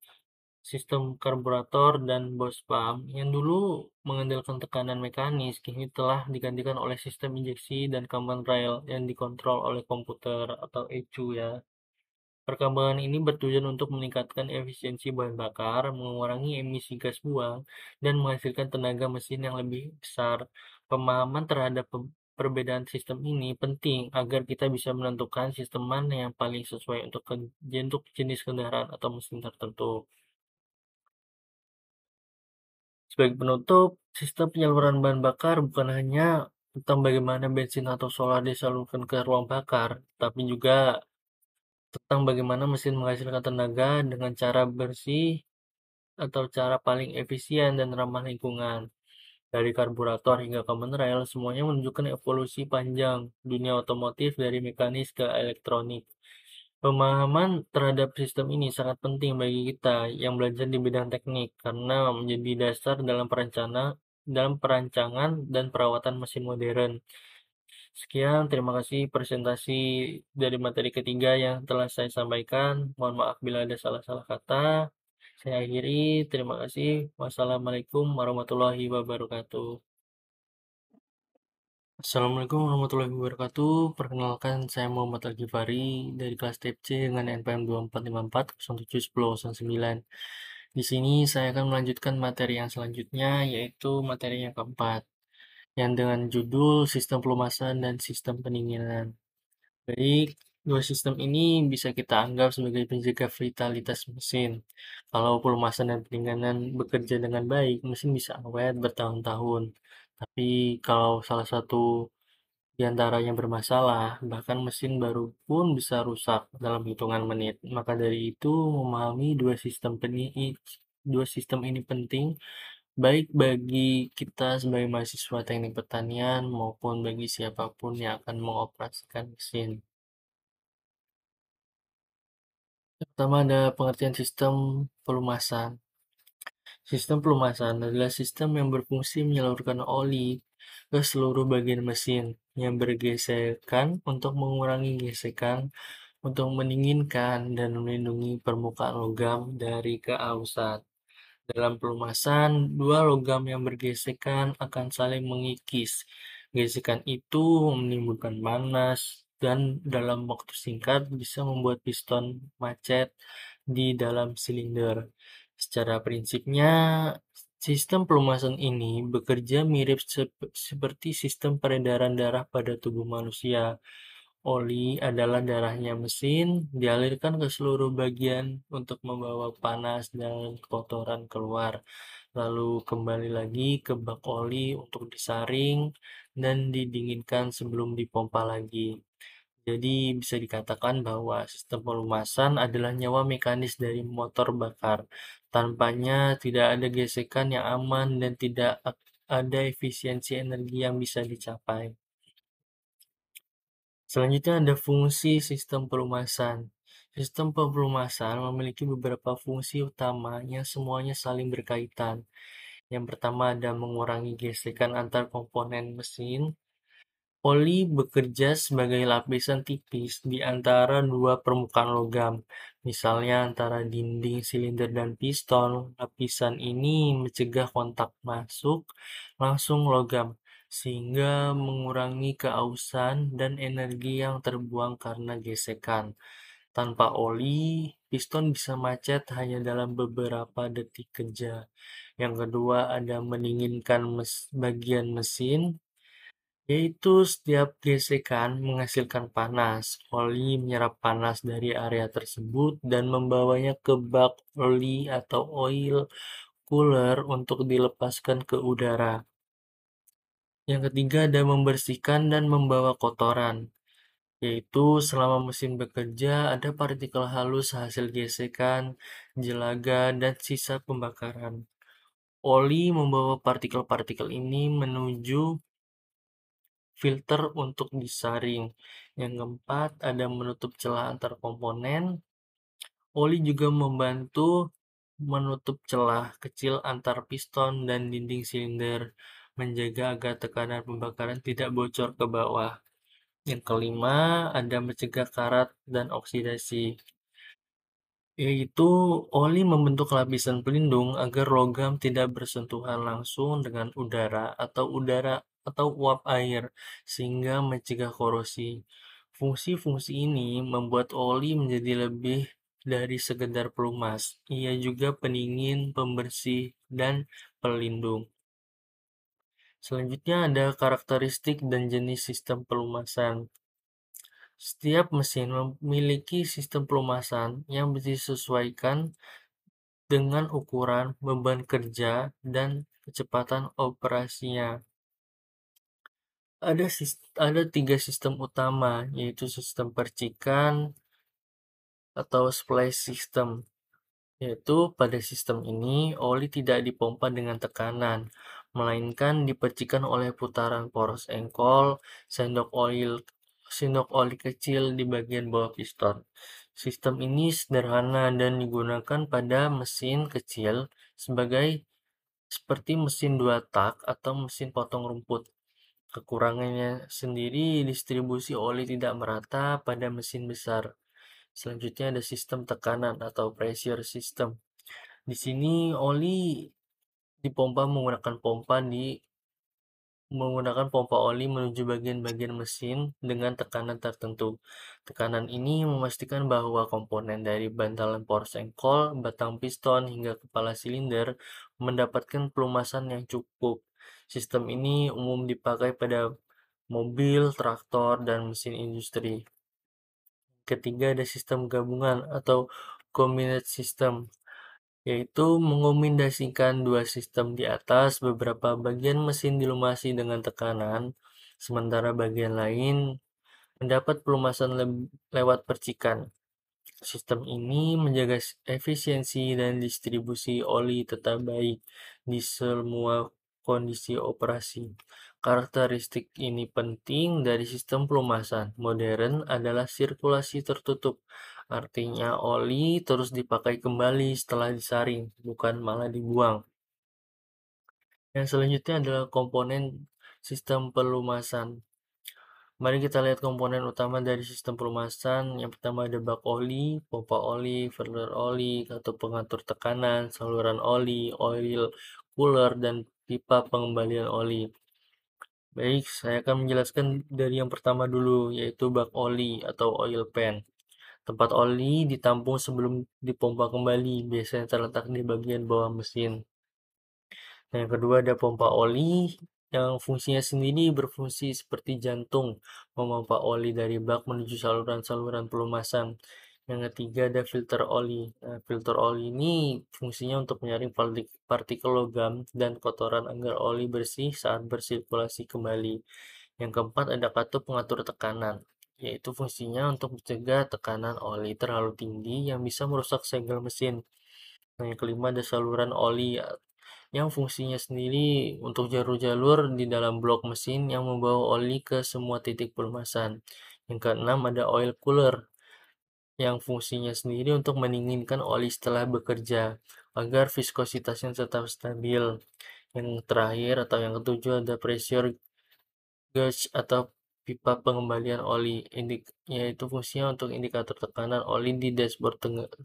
Sistem karburator dan bos pump yang dulu mengandalkan tekanan mekanis kini telah digantikan oleh sistem injeksi dan common rail yang dikontrol oleh komputer atau ECU ya. Perkembangan ini bertujuan untuk meningkatkan efisiensi bahan bakar, mengurangi emisi gas buang, dan menghasilkan tenaga mesin yang lebih besar. Pemahaman terhadap perbedaan sistem ini penting agar kita bisa menentukan sistem mana yang paling sesuai untuk jenis kendaraan atau mesin tertentu. Sebagai penutup, sistem penyaluran bahan bakar bukan hanya tentang bagaimana bensin atau solar disalurkan ke ruang bakar, tapi juga tentang bagaimana mesin menghasilkan tenaga dengan cara bersih atau cara paling efisien dan ramah lingkungan. Dari karburator hingga common rail, semuanya menunjukkan evolusi panjang dunia otomotif dari mekanis ke elektronik. Pemahaman terhadap sistem ini sangat penting bagi kita yang belajar di bidang teknik karena menjadi dasar dalam perancangan dan perawatan mesin modern. Sekian, terima kasih presentasi dari materi ketiga yang telah saya sampaikan. Mohon maaf bila ada salah-salah kata. Saya akhiri, terima kasih. Wassalamualaikum warahmatullahi wabarakatuh. Assalamualaikum warahmatullahi wabarakatuh. Perkenalkan, saya Muhammad Al-Ghifari dari kelas TPC dengan NPM 2454071009. Di sini saya akan melanjutkan materi yang selanjutnya, yaitu materi yang keempat, yang dengan judul Sistem Pelumasan dan Sistem Pendinginan. Baik, dua sistem ini bisa kita anggap sebagai penjaga vitalitas mesin. Kalau pelumasan dan pendinginan bekerja dengan baik, mesin bisa awet bertahun-tahun. Tapi kalau salah satu di antaranya bermasalah, bahkan mesin baru pun bisa rusak dalam hitungan menit. Maka dari itu, memahami dua sistem ini penting, baik bagi kita sebagai mahasiswa teknik pertanian maupun bagi siapapun yang akan mengoperasikan mesin. Yang pertama ada pengertian sistem pelumasan. Sistem pelumasan adalah sistem yang berfungsi menyalurkan oli ke seluruh bagian mesin yang bergesekan untuk mengurangi gesekan, untuk mendinginkan dan melindungi permukaan logam dari keausan. Dalam pelumasan, dua logam yang bergesekan akan saling mengikis. Gesekan itu menimbulkan panas dan dalam waktu singkat bisa membuat piston macet di dalam silinder. Secara prinsipnya, sistem pelumasan ini bekerja mirip seperti sistem peredaran darah pada tubuh manusia. Oli adalah darahnya mesin, dialirkan ke seluruh bagian untuk membawa panas dan kotoran keluar, lalu kembali lagi ke bak oli untuk disaring dan didinginkan sebelum dipompa lagi. Jadi bisa dikatakan bahwa sistem pelumasan adalah nyawa mekanis dari motor bakar. Tanpanya tidak ada gesekan yang aman dan tidak ada efisiensi energi yang bisa dicapai. Selanjutnya ada fungsi sistem pelumasan. Sistem pelumasan memiliki beberapa fungsi utama yang semuanya saling berkaitan. Yang pertama ada mengurangi gesekan antar komponen mesin. Oli bekerja sebagai lapisan tipis di antara dua permukaan logam, misalnya antara dinding silinder dan piston. Lapisan ini mencegah kontak masuk langsung logam, sehingga mengurangi keausan dan energi yang terbuang karena gesekan. Tanpa oli, piston bisa macet hanya dalam beberapa detik kerja. Yang kedua, ada mendinginkan bagian mesin, yaitu setiap gesekan menghasilkan panas. Oli menyerap panas dari area tersebut dan membawanya ke bak oli atau oil cooler untuk dilepaskan ke udara. Yang ketiga ada membersihkan dan membawa kotoran, yaitu selama mesin bekerja ada partikel halus hasil gesekan, jelaga, dan sisa pembakaran. Oli membawa partikel-partikel ini menuju filter untuk disaring. Yang keempat, ada menutup celah antar komponen. Oli juga membantu menutup celah kecil antar piston dan dinding silinder, menjaga agar tekanan pembakaran tidak bocor ke bawah. Yang kelima, ada mencegah karat dan oksidasi, yaitu oli membentuk lapisan pelindung agar logam tidak bersentuhan langsung dengan udara atau uap air, sehingga mencegah korosi. Fungsi-fungsi ini membuat oli menjadi lebih dari sekedar pelumas. Ia juga pendingin, pembersih, dan pelindung. Selanjutnya ada karakteristik dan jenis sistem pelumasan. Setiap mesin memiliki sistem pelumasan yang disesuaikan dengan ukuran, beban kerja, dan kecepatan operasinya. Ada tiga sistem utama, yaitu sistem percikan atau splash system. Yaitu pada sistem ini, oli tidak dipompa dengan tekanan, melainkan dipercikan oleh putaran poros engkol, sendok oli kecil di bagian bawah piston. Sistem ini sederhana dan digunakan pada mesin kecil seperti mesin dua tak atau mesin potong rumput. Kekurangannya sendiri distribusi oli tidak merata pada mesin besar. Selanjutnya ada sistem tekanan atau pressure system. Di sini oli dipompa menggunakan pompa oli menuju bagian-bagian mesin dengan tekanan tertentu. Tekanan ini memastikan bahwa komponen dari bantalan poros engkol, batang piston, hingga kepala silinder mendapatkan pelumasan yang cukup. Sistem ini umum dipakai pada mobil, traktor, dan mesin industri. Ketiga ada sistem gabungan atau combined system, yaitu mengombinasikan dua sistem di atas. Beberapa bagian mesin dilumasi dengan tekanan, sementara bagian lain mendapat pelumasan lewat percikan. Sistem ini menjaga efisiensi dan distribusi oli tetap baik di semua kondisi operasi. Karakteristik ini penting dari sistem pelumasan modern adalah sirkulasi tertutup. Artinya oli terus dipakai kembali setelah disaring, bukan malah dibuang. Yang selanjutnya adalah komponen sistem pelumasan. Mari kita lihat komponen utama dari sistem pelumasan. Yang pertama ada bak oli, pompa oli, filter oli, atau pengatur tekanan, saluran oli, oil cooler, dan pipa pengembalian oli. Baik, saya akan menjelaskan dari yang pertama dulu, yaitu bak oli atau oil pan. Tempat oli ditampung sebelum dipompa kembali, biasanya terletak di bagian bawah mesin. Nah, yang kedua ada pompa oli yang fungsinya sendiri berfungsi seperti jantung, memompa oli dari bak menuju saluran-saluran pelumasan. Yang ketiga ada filter oli. Nah, filter oli ini fungsinya untuk menyaring partikel logam dan kotoran agar oli bersih saat bersirkulasi kembali. Yang keempat ada katup pengatur tekanan, yaitu fungsinya untuk mencegah tekanan oli terlalu tinggi yang bisa merusak segel mesin. Nah, yang kelima ada saluran oli yang fungsinya sendiri untuk jalur-jalur di dalam blok mesin yang membawa oli ke semua titik pelumasan. Yang keenam ada oil cooler yang fungsinya sendiri untuk mendinginkan oli setelah bekerja agar viskositasnya tetap stabil. Yang terakhir atau yang ketujuh ada pressure gauge atau pipa pengembalian oli, yaitu fungsinya untuk indikator tekanan oli di dashboard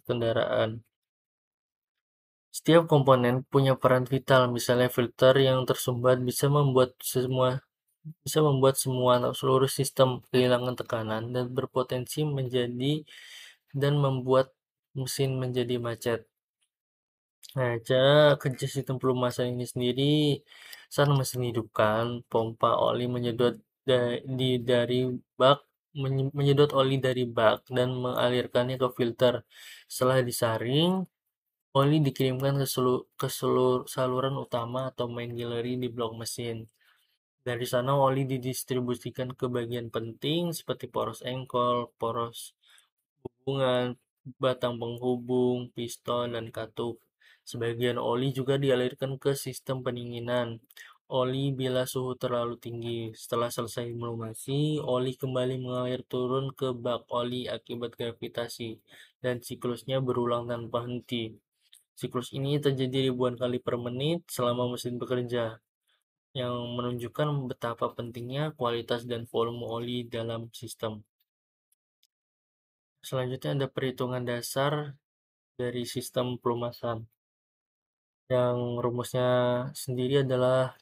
kendaraan. Setiap komponen punya peran vital, misalnya filter yang tersumbat bisa membuat semua atau seluruh sistem kehilangan tekanan dan berpotensi membuat mesin menjadi macet. Nah, cara kerja sistem pelumasan ini sendiri, saat mesin hidupkan, pompa oli menyedot oli dari bak dan mengalirkannya ke filter. Setelah disaring, oli dikirimkan ke seluruh saluran utama atau main gallery di blok mesin. Dari sana oli didistribusikan ke bagian penting seperti poros engkol, poros hubungan, batang penghubung, piston, dan katup. Sebagian oli juga dialirkan ke sistem pendinginan oli bila suhu terlalu tinggi. Setelah selesai melumasi, oli kembali mengalir turun ke bak oli akibat gravitasi, dan siklusnya berulang tanpa henti. Siklus ini terjadi ribuan kali per menit selama mesin bekerja, yang menunjukkan betapa pentingnya kualitas dan volume oli dalam sistem. Selanjutnya ada perhitungan dasar dari sistem pelumasan, yang rumusnya sendiri adalah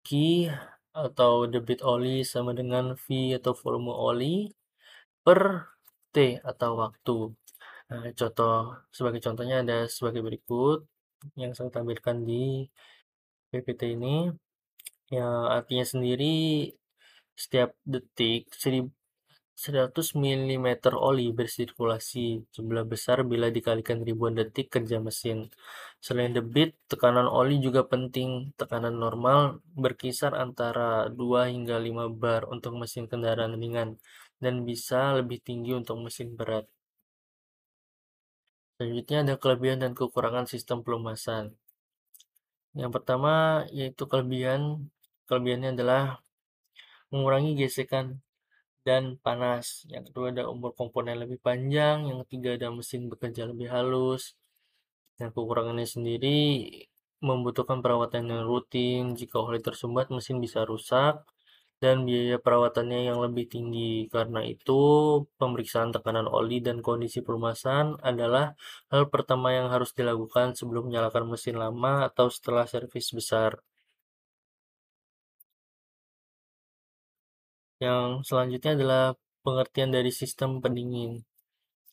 Q atau debit oli sama dengan V atau volume oli per T atau waktu. Nah, sebagai contohnya ada sebagai berikut yang saya tampilkan di PPT ini. Ya, artinya sendiri setiap detik 100 milimeter oli bersirkulasi, jumlah besar bila dikalikan ribuan detik kerja mesin. Selain debit, tekanan oli juga penting. Tekanan normal berkisar antara 2 hingga 5 bar untuk mesin kendaraan ringan dan bisa lebih tinggi untuk mesin berat. Selanjutnya ada kelebihan dan kekurangan sistem pelumasan. Yang pertama yaitu kelebihannya adalah mengurangi gesekan dan panas. Yang kedua ada umur komponen lebih panjang, yang ketiga ada mesin bekerja lebih halus. Dan kekurangannya sendiri membutuhkan perawatan yang rutin. Jika oli tersumbat, mesin bisa rusak dan biaya perawatannya yang lebih tinggi. Karena itu, pemeriksaan tekanan oli dan kondisi pelumasan adalah hal pertama yang harus dilakukan sebelum menyalakan mesin lama atau setelah servis besar. Yang selanjutnya adalah pengertian dari sistem pendingin.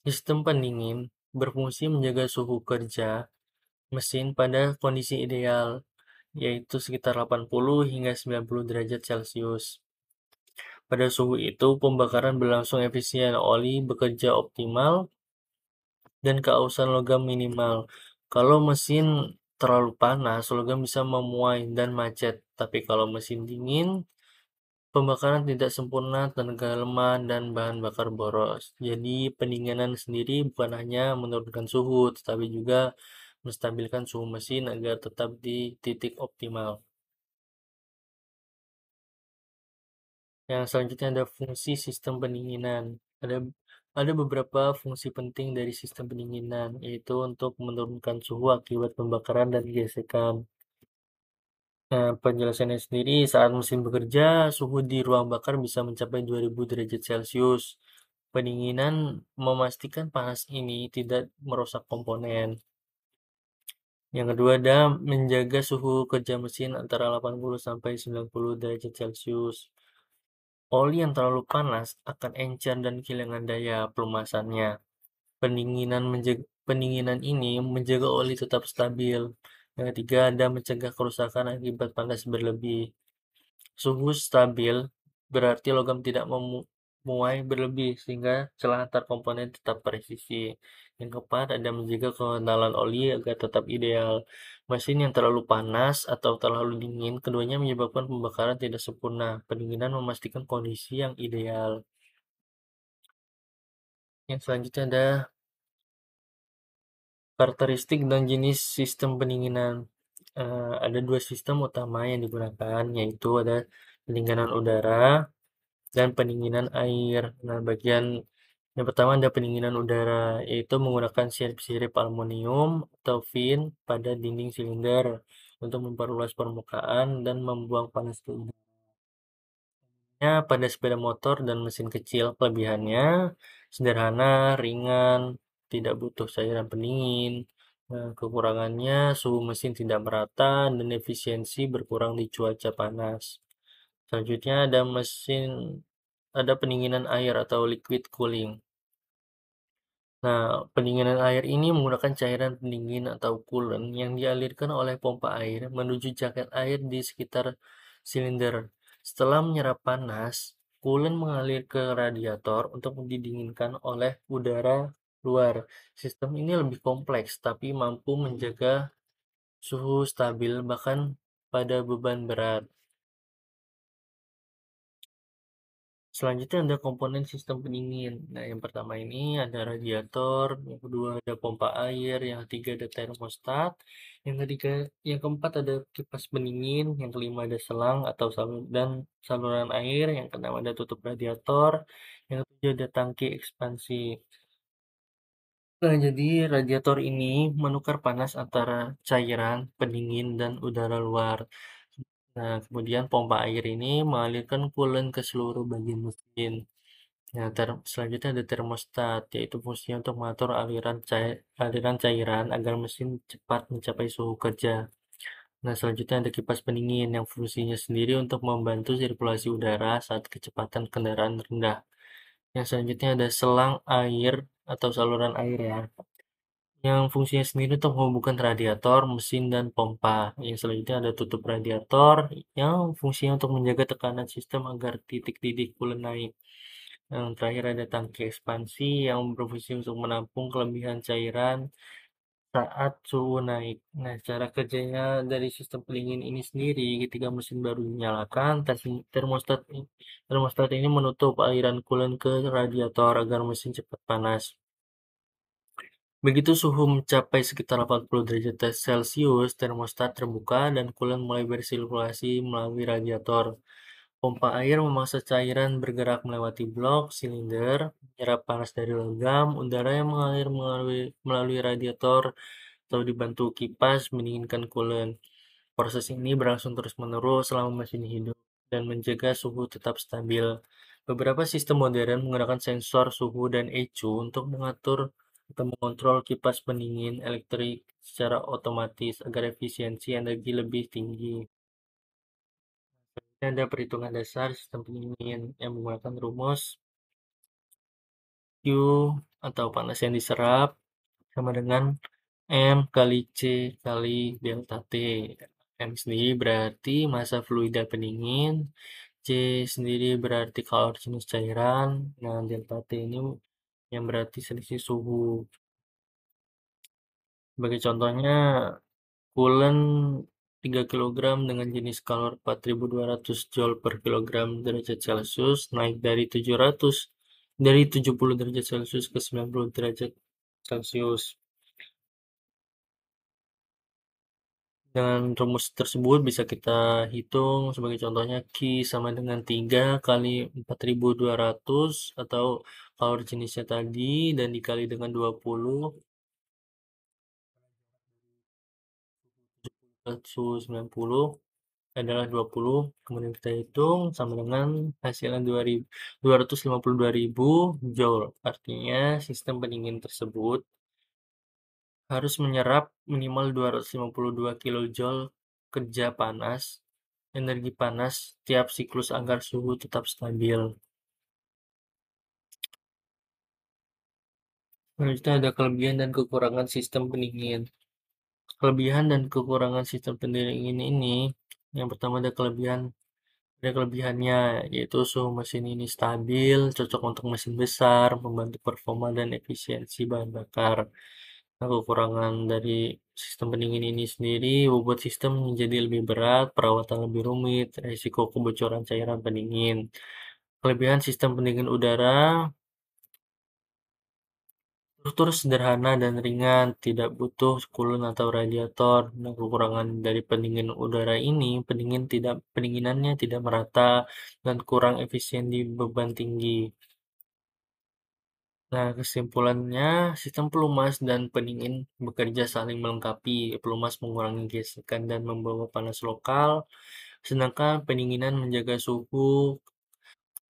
Sistem pendingin berfungsi menjaga suhu kerja mesin pada kondisi ideal, yaitu sekitar 80 hingga 90 derajat Celcius. Pada suhu itu, pembakaran berlangsung efisien, oli bekerja optimal, dan keausan logam minimal. Kalau mesin terlalu panas, logam bisa memuai dan macet. Tapi kalau mesin dingin, pembakaran tidak sempurna, tenaga lemah, dan bahan bakar boros. Jadi, pendinginan sendiri bukan hanya menurunkan suhu, tetapi juga menstabilkan suhu mesin agar tetap di titik optimal. Yang selanjutnya ada fungsi sistem pendinginan. Ada beberapa fungsi penting dari sistem pendinginan, yaitu untuk menurunkan suhu akibat pembakaran dan gesekan. Nah, penjelasannya sendiri, saat mesin bekerja, suhu di ruang bakar bisa mencapai 2000 derajat Celcius. Pendinginan memastikan panas ini tidak merusak komponen. Yang kedua ada menjaga suhu kerja mesin antara 80 sampai 90 derajat Celcius. Oli yang terlalu panas akan encer dan kehilangan daya pelumasannya. Pendinginan ini menjaga oli tetap stabil. Yang ketiga ada mencegah kerusakan akibat panas berlebih. Suhu stabil berarti logam tidak memuai berlebih sehingga celah antar komponen tetap presisi. Yang keempat ada menjaga kekentalan oli agar tetap ideal. Mesin yang terlalu panas atau terlalu dingin, keduanya menyebabkan pembakaran tidak sempurna. Pendinginan memastikan kondisi yang ideal. Yang selanjutnya ada karakteristik dan jenis sistem pendinginan. Ada dua sistem utama yang digunakan, yaitu ada pendinginan udara dan pendinginan air. Nah, bagian yang pertama ada pendinginan udara, yaitu menggunakan sirip-sirip aluminium atau fin pada dinding silinder untuk memperluas permukaan dan membuang panas ke udara. Pada sepeda motor dan mesin kecil, kelebihannya sederhana, ringan, tidak butuh cairan pendingin. Nah, kekurangannya suhu mesin tidak merata dan efisiensi berkurang di cuaca panas. Selanjutnya ada pendinginan air atau liquid cooling. Nah, pendinginan air ini menggunakan cairan pendingin atau coolant yang dialirkan oleh pompa air menuju jaket air di sekitar silinder. Setelah menyerap panas, coolant mengalir ke radiator untuk didinginkan oleh udara luar. Sistem ini lebih kompleks tapi mampu menjaga suhu stabil bahkan pada beban berat. Selanjutnya ada komponen sistem pendingin. Nah, yang pertama ini ada radiator, yang kedua ada pompa air, yang ketiga ada termostat, yang keempat ada kipas pendingin, yang kelima ada selang atau saluran air, yang keenam ada tutup radiator, yang ketujuh ada tangki ekspansi. Nah, jadi radiator ini menukar panas antara cairan, pendingin, dan udara luar. Nah, kemudian pompa air ini mengalirkan coolant ke seluruh bagian mesin. Nah, selanjutnya ada termostat, yaitu fungsinya untuk mengatur aliran cairan agar mesin cepat mencapai suhu kerja. Nah, selanjutnya ada kipas pendingin yang fungsinya sendiri untuk membantu sirkulasi udara saat kecepatan kendaraan rendah. Yang selanjutnya ada selang air atau saluran air ya. Yang fungsinya sendiri untuk menghubungkan radiator, mesin, dan pompa. Yang selanjutnya ada tutup radiator yang fungsinya untuk menjaga tekanan sistem agar titik didih coolant naik. Yang terakhir ada tangki ekspansi yang berfungsi untuk menampung kelebihan cairan saat suhu naik. Nah, cara kerjanya dari sistem pendingin ini sendiri, ketika mesin baru dinyalakan, termostat ini menutup aliran coolant ke radiator agar mesin cepat panas. Begitu suhu mencapai sekitar 80 derajat Celcius, termostat terbuka dan coolant mulai bersirkulasi melalui radiator. Pompa air memaksa cairan bergerak melewati blok, silinder, menyerap panas dari logam, udara yang mengalir melalui radiator atau dibantu kipas mendinginkan coolant. Proses ini berlangsung terus-menerus selama mesin hidup dan menjaga suhu tetap stabil. Beberapa sistem modern menggunakan sensor suhu dan ECU untuk mengatur atau mengontrol kipas pendingin elektrik secara otomatis agar efisiensi energi lebih tinggi. Ada perhitungan dasar sistem pendingin yang menggunakan rumus Q atau panas yang diserap sama dengan M kali C kali delta T. M sendiri berarti massa fluida pendingin, C sendiri berarti kalor jenis cairan, nah delta T ini yang berarti selisih suhu. Sebagai contohnya, coolant 3 kilogram dengan jenis kalor 4.200 Joule per kilogram derajat Celcius naik dari 70 derajat Celcius ke 90 derajat Celcius. Dengan rumus tersebut bisa kita hitung sebagai contohnya Q sama dengan 3 kali 4.200 atau kalor jenisnya tadi dan dikali dengan 20 suhu 90 adalah 20, kemudian kita hitung sama dengan hasilnya 252.000 Joule. Artinya sistem pendingin tersebut harus menyerap minimal 252 kilojoule kerja panas, energi panas tiap siklus agar suhu tetap stabil. Selanjutnya ada kelebihan dan kekurangan sistem pendingin. Kelebihan dan kekurangan sistem pendingin ini, yang pertama ada kelebihannya, yaitu suhu mesin ini stabil, cocok untuk mesin besar, membantu performa dan efisiensi bahan bakar. Nah, kekurangan dari sistem pendingin ini sendiri, bobot sistem menjadi lebih berat, perawatan lebih rumit, risiko kebocoran cairan pendingin. Kelebihan sistem pendingin udara, struktur sederhana dan ringan, tidak butuh coolant atau radiator. Nah, kekurangan dari pendingin udara ini, pendinginannya tidak merata dan kurang efisien di beban tinggi. Nah, kesimpulannya, sistem pelumas dan pendingin bekerja saling melengkapi. Pelumas mengurangi gesekan dan membawa panas lokal, sedangkan pendinginan menjaga suhu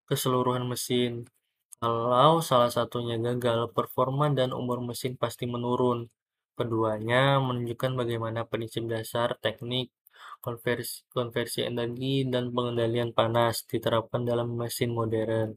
keseluruhan mesin. Kalau salah satunya gagal, performa dan umur mesin pasti menurun. Keduanya menunjukkan bagaimana prinsip dasar teknik konversi energi dan pengendalian panas diterapkan dalam mesin modern.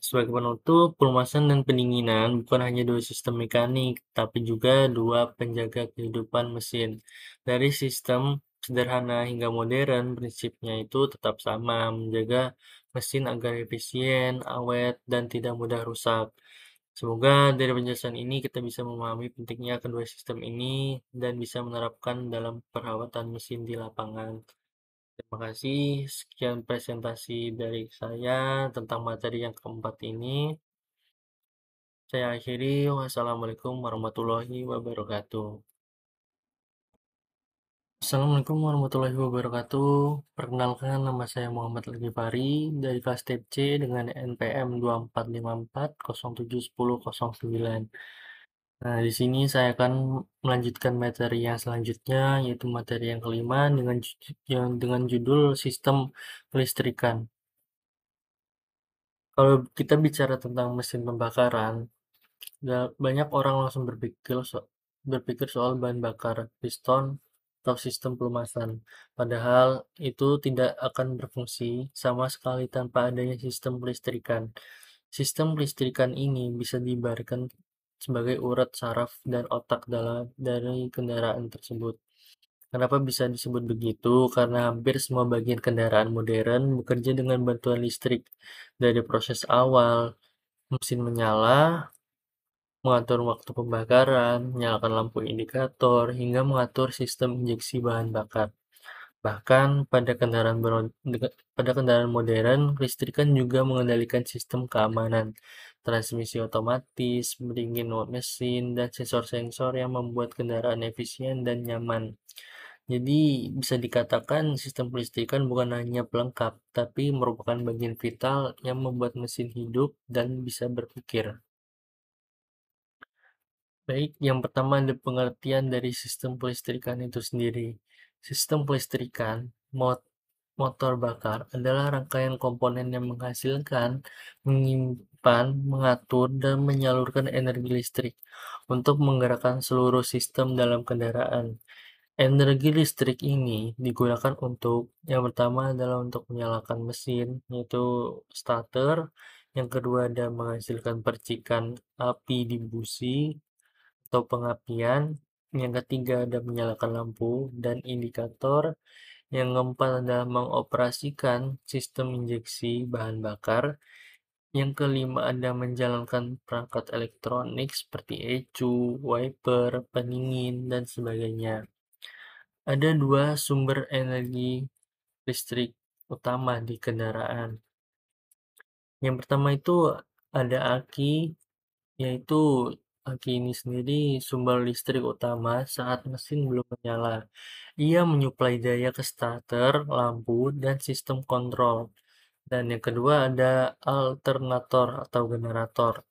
Sebagai penutup, pelumasan dan pendinginan bukan hanya dua sistem mekanik, tapi juga dua penjaga kehidupan mesin. Dari sistem sederhana hingga modern, prinsipnya itu tetap sama, menjaga mesin agar efisien, awet, dan tidak mudah rusak. Semoga dari penjelasan ini kita bisa memahami pentingnya kedua sistem ini dan bisa menerapkan dalam perawatan mesin di lapangan. Terima kasih. Sekian presentasi dari saya tentang materi yang keempat ini. Saya akhiri. Wassalamualaikum warahmatullahi wabarakatuh. Assalamualaikum warahmatullahi wabarakatuh. Perkenalkan, nama saya Muhammad Al-Ghifari dari kelas TEP C dengan NPM 2454071009. Nah, di sini saya akan melanjutkan materi yang selanjutnya, yaitu materi yang kelima dengan judul sistem kelistrikan. Kalau kita bicara tentang mesin pembakaran, banyak orang langsung berpikir soal bahan bakar, piston, atau sistem pelumasan. Padahal itu tidak akan berfungsi sama sekali tanpa adanya sistem kelistrikan. Sistem kelistrikan ini bisa diibaratkan sebagai urat saraf dan otak dari kendaraan tersebut. Kenapa bisa disebut begitu? Karena hampir semua bagian kendaraan modern bekerja dengan bantuan listrik, dari proses awal, mesin menyala, mengatur waktu pembakaran, menyalakan lampu indikator, hingga mengatur sistem injeksi bahan bakar. Bahkan pada kendaraan modern, kelistrikan juga mengendalikan sistem keamanan, transmisi otomatis, pendingin mesin, dan sensor-sensor yang membuat kendaraan efisien dan nyaman. Jadi, bisa dikatakan sistem kelistrikan bukan hanya pelengkap, tapi merupakan bagian vital yang membuat mesin hidup dan bisa berpikir. Baik, yang pertama ada pengertian dari sistem kelistrikan itu sendiri. Sistem kelistrikan, motor bakar, adalah rangkaian komponen yang menghasilkan, menyimpan, mengatur, dan menyalurkan energi listrik untuk menggerakkan seluruh sistem dalam kendaraan. Energi listrik ini digunakan untuk, yang pertama adalah untuk menyalakan mesin, yaitu starter. Yang kedua ada menghasilkan percikan api di busi atau pengapian. Yang ketiga ada menyalakan lampu dan indikator. Yang keempat adalah mengoperasikan sistem injeksi bahan bakar. Yang kelima ada menjalankan perangkat elektronik seperti ECU, wiper, pendingin, dan sebagainya. Ada dua sumber energi listrik utama di kendaraan. Yang pertama itu ada aki, yaitu aki ini sendiri sumber listrik utama saat mesin belum menyala. Ia menyuplai daya ke starter, lampu, dan sistem kontrol. Dan yang kedua ada alternator atau generator.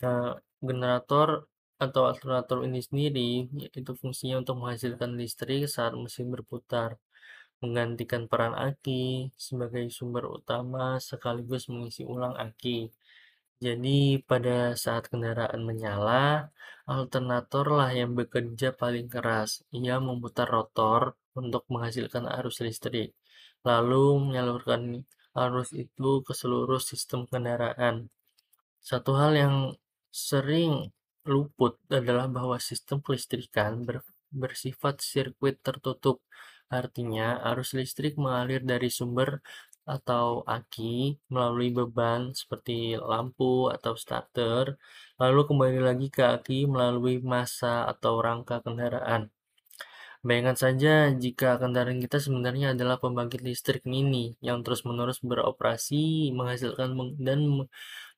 Nah, generator atau alternator ini sendiri yaitu fungsinya untuk menghasilkan listrik saat mesin berputar, menggantikan peran aki sebagai sumber utama sekaligus mengisi ulang aki. Jadi, pada saat kendaraan menyala, alternatorlah yang bekerja paling keras. Ia memutar rotor untuk menghasilkan arus listrik, lalu menyalurkan arus itu ke seluruh sistem kendaraan. Satu hal yang sering luput adalah bahwa sistem kelistrikan bersifat sirkuit tertutup. Artinya, arus listrik mengalir dari sumber atau aki melalui beban seperti lampu atau starter, lalu kembali lagi ke aki melalui massa atau rangka kendaraan. Bayangkan saja jika kendaraan kita sebenarnya adalah pembangkit listrik mini yang terus-menerus beroperasi, menghasilkan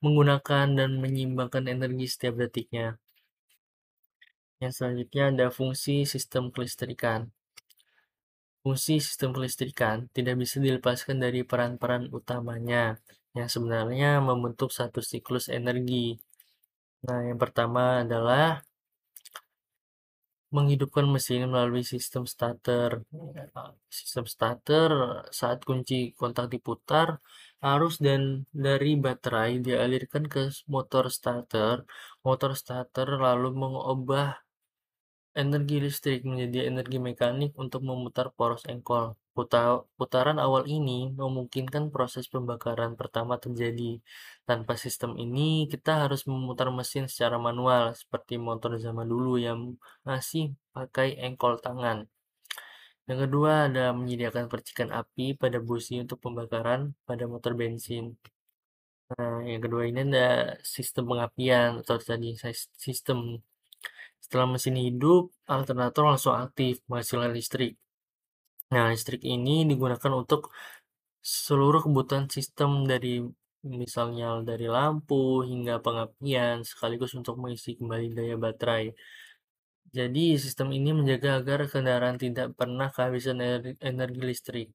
menggunakan dan menyeimbangkan energi setiap detiknya. Yang selanjutnya ada fungsi sistem kelistrikan. Fungsi sistem kelistrikan tidak bisa dilepaskan dari peran-peran utamanya yang sebenarnya membentuk satu siklus energi. Nah, yang pertama adalah menghidupkan mesin melalui sistem starter. Sistem starter, saat kunci kontak diputar, arus dari baterai dialirkan ke motor starter. Motor starter lalu mengubah energi listrik menjadi energi mekanik untuk memutar poros engkol. Putaran awal ini memungkinkan proses pembakaran pertama terjadi. Tanpa sistem ini, kita harus memutar mesin secara manual, seperti motor zaman dulu yang masih pakai engkol tangan. Yang kedua ada menyediakan percikan api pada busi untuk pembakaran pada motor bensin. Nah, yang kedua ini ada sistem pengapian atau tadi sistem. Setelah mesin hidup, alternator langsung aktif menghasilkan listrik. Nah, listrik ini digunakan untuk seluruh kebutuhan sistem dari misalnya dari lampu hingga pengapian sekaligus untuk mengisi kembali daya baterai. Jadi, sistem ini menjaga agar kendaraan tidak pernah kehabisan energi listrik.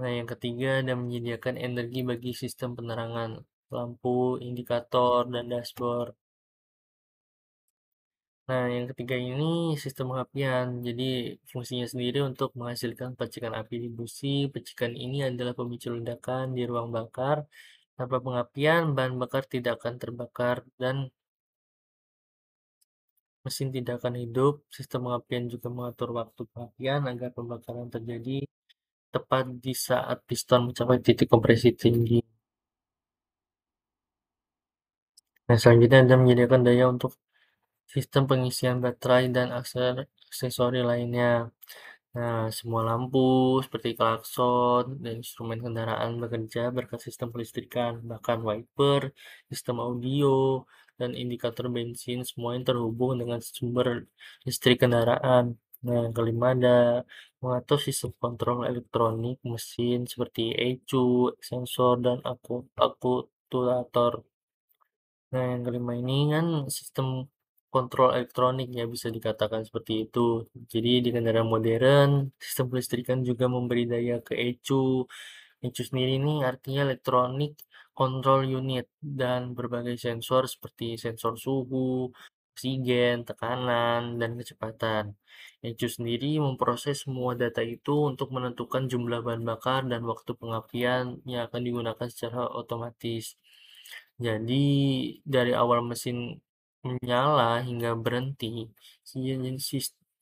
Nah, yang ketiga ada menyediakan energi bagi sistem penerangan, lampu, indikator, dan dashboard. Nah, yang ketiga ini sistem pengapian. Jadi, fungsinya sendiri untuk menghasilkan percikan api di busi. Percikan ini adalah pemicu ledakan di ruang bakar. Tanpa pengapian, bahan bakar tidak akan terbakar dan mesin tidak akan hidup. Sistem pengapian juga mengatur waktu pengapian agar pembakaran terjadi tepat di saat piston mencapai titik kompresi tinggi. Nah, selanjutnya ada menyediakan daya untuk sistem pengisian baterai dan aksesori lainnya. Nah, semua lampu seperti klakson dan instrumen kendaraan bekerja berkat sistem kelistrikan, bahkan wiper, sistem audio, dan indikator bensin semuanya terhubung dengan sumber listrik kendaraan. Nah, yang kelima ada mengatur sistem kontrol elektronik mesin seperti ECU, sensor, dan aktuator. Nah, yang kelima ini kan sistem kontrol elektronik ya bisa dikatakan seperti itu. Jadi di kendaraan modern, sistem kelistrikan juga memberi daya ke ECU. ECU sendiri ini artinya Electronic Control Unit dan berbagai sensor seperti sensor suhu, oksigen, tekanan, dan kecepatan. ECU sendiri memproses semua data itu untuk menentukan jumlah bahan bakar dan waktu pengapaian yang akan digunakan secara otomatis. Jadi dari awal mesin menyala hingga berhenti,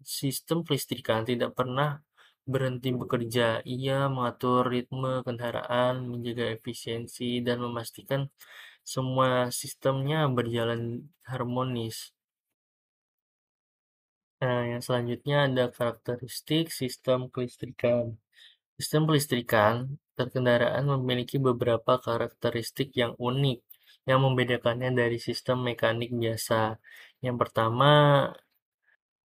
sistem kelistrikan tidak pernah berhenti bekerja. Ia mengatur ritme kendaraan, menjaga efisiensi, dan memastikan semua sistemnya berjalan harmonis. Nah, yang selanjutnya ada karakteristik sistem kelistrikan. Sistem kelistrikan kendaraan memiliki beberapa karakteristik yang unik yang membedakannya dari sistem mekanik biasa. Yang pertama,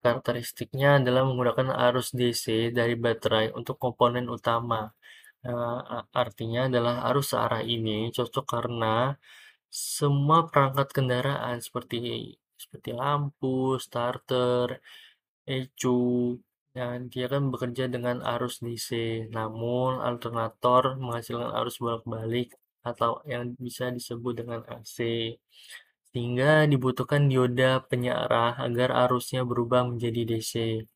karakteristiknya adalah menggunakan arus DC dari baterai untuk komponen utama. Artinya adalah arus searah ini cocok karena semua perangkat kendaraan seperti seperti lampu, starter, ECU, dan dia kan bekerja dengan arus DC. Namun alternator menghasilkan arus bolak-balik atau yang bisa disebut dengan AC. Sehingga dibutuhkan dioda penyarah agar arusnya berubah menjadi DC.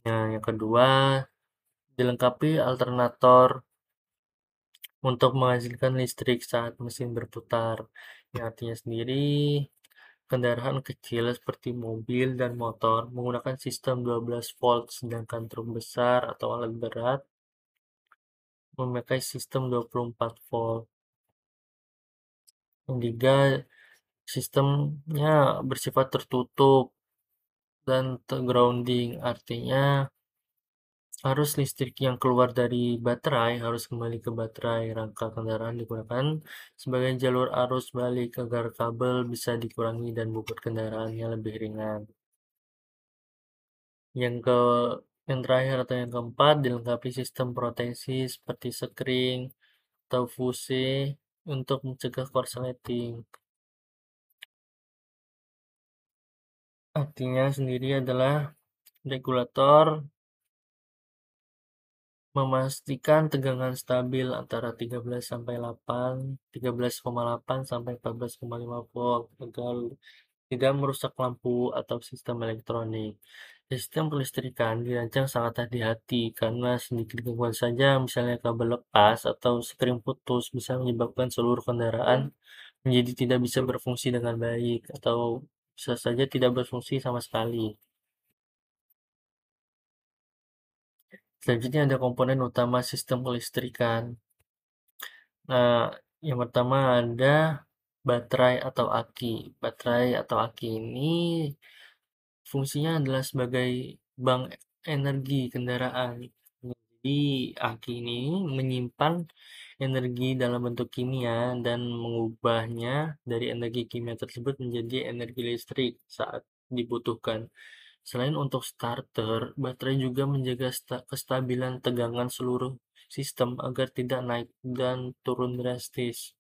Nah, yang kedua, dilengkapi alternator untuk menghasilkan listrik saat mesin berputar. Yang artinya sendiri, kendaraan kecil seperti mobil dan motor menggunakan sistem 12 volt, sedangkan truk besar atau alat berat memakai sistem 24 volt. Yang ketiga, sistemnya bersifat tertutup dan grounding, artinya arus listrik yang keluar dari baterai harus kembali ke baterai. Rangka kendaraan digunakan sebagai jalur arus balik agar kabel bisa dikurangi dan bobot kendaraannya lebih ringan. Yang ke yang terakhir atau yang keempat dilengkapi sistem proteksi seperti sekring atau fuse untuk mencegah korsleting. Artinya sendiri adalah regulator memastikan tegangan stabil antara 13,8 sampai 14,5 volt agar tidak merusak lampu atau sistem elektronik. Sistem kelistrikan dirancang sangat hati-hati karena sedikit gangguan saja, misalnya kabel lepas atau sekring putus, bisa menyebabkan seluruh kendaraan menjadi tidak bisa berfungsi dengan baik atau bisa saja tidak berfungsi sama sekali. Selanjutnya ada komponen utama sistem kelistrikan. Nah, yang pertama ada baterai atau aki. Baterai atau aki ini fungsinya adalah sebagai bank energi kendaraan. Jadi, aki ini menyimpan energi dalam bentuk kimia dan mengubahnya dari energi kimia tersebut menjadi energi listrik saat dibutuhkan. Selain untuk starter, baterai juga menjaga kestabilan tegangan seluruh sistem agar tidak naik dan turun drastis.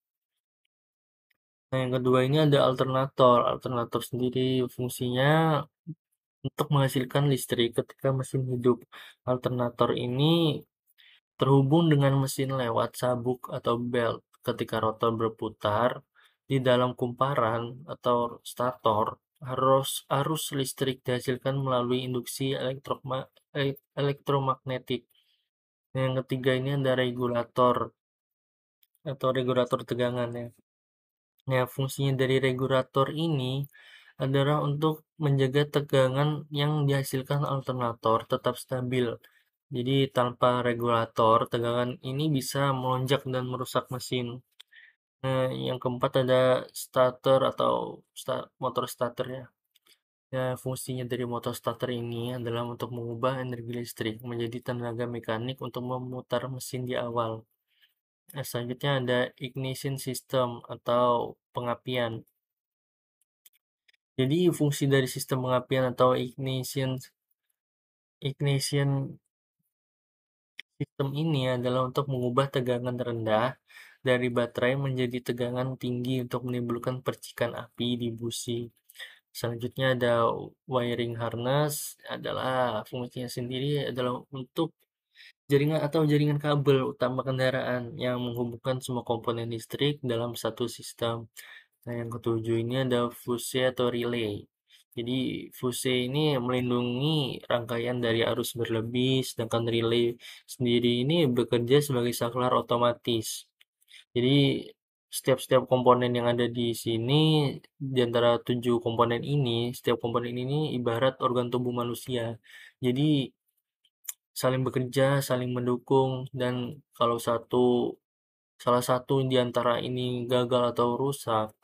Nah, yang kedua ini ada alternator. Alternator sendiri fungsinya untuk menghasilkan listrik ketika mesin hidup. Alternator ini terhubung dengan mesin lewat sabuk atau belt. Ketika rotor berputar di dalam kumparan atau stator, arus listrik dihasilkan melalui induksi elektromagnetik. Yang ketiga ini ada regulator atau regulator tegangan ya. Nah, fungsinya dari regulator ini adalah untuk menjaga tegangan yang dihasilkan alternator tetap stabil. Jadi tanpa regulator, tegangan ini bisa melonjak dan merusak mesin. Yang keempat ada starter atau motor starter ya. Ya, fungsinya dari motor starter ini adalah untuk mengubah energi listrik menjadi tenaga mekanik untuk memutar mesin di awal. Selanjutnya ada ignition system atau pengapian. Jadi fungsi dari sistem pengapian atau ignition sistem ini adalah untuk mengubah tegangan rendah dari baterai menjadi tegangan tinggi untuk menimbulkan percikan api di busi. Selanjutnya ada wiring harness, adalah fungsinya sendiri adalah untuk jaringan kabel utama kendaraan yang menghubungkan semua komponen listrik dalam satu sistem. Nah, yang ketujuh ini ada fuse atau relay. Jadi fuse ini melindungi rangkaian dari arus berlebih, sedangkan relay sendiri ini bekerja sebagai saklar otomatis. Jadi setiap komponen yang ada di sini, di antara 7 komponen ini, setiap komponen ini ibarat organ tubuh manusia. Jadi saling bekerja, saling mendukung, dan kalau salah satu di antara ini gagal atau rusak,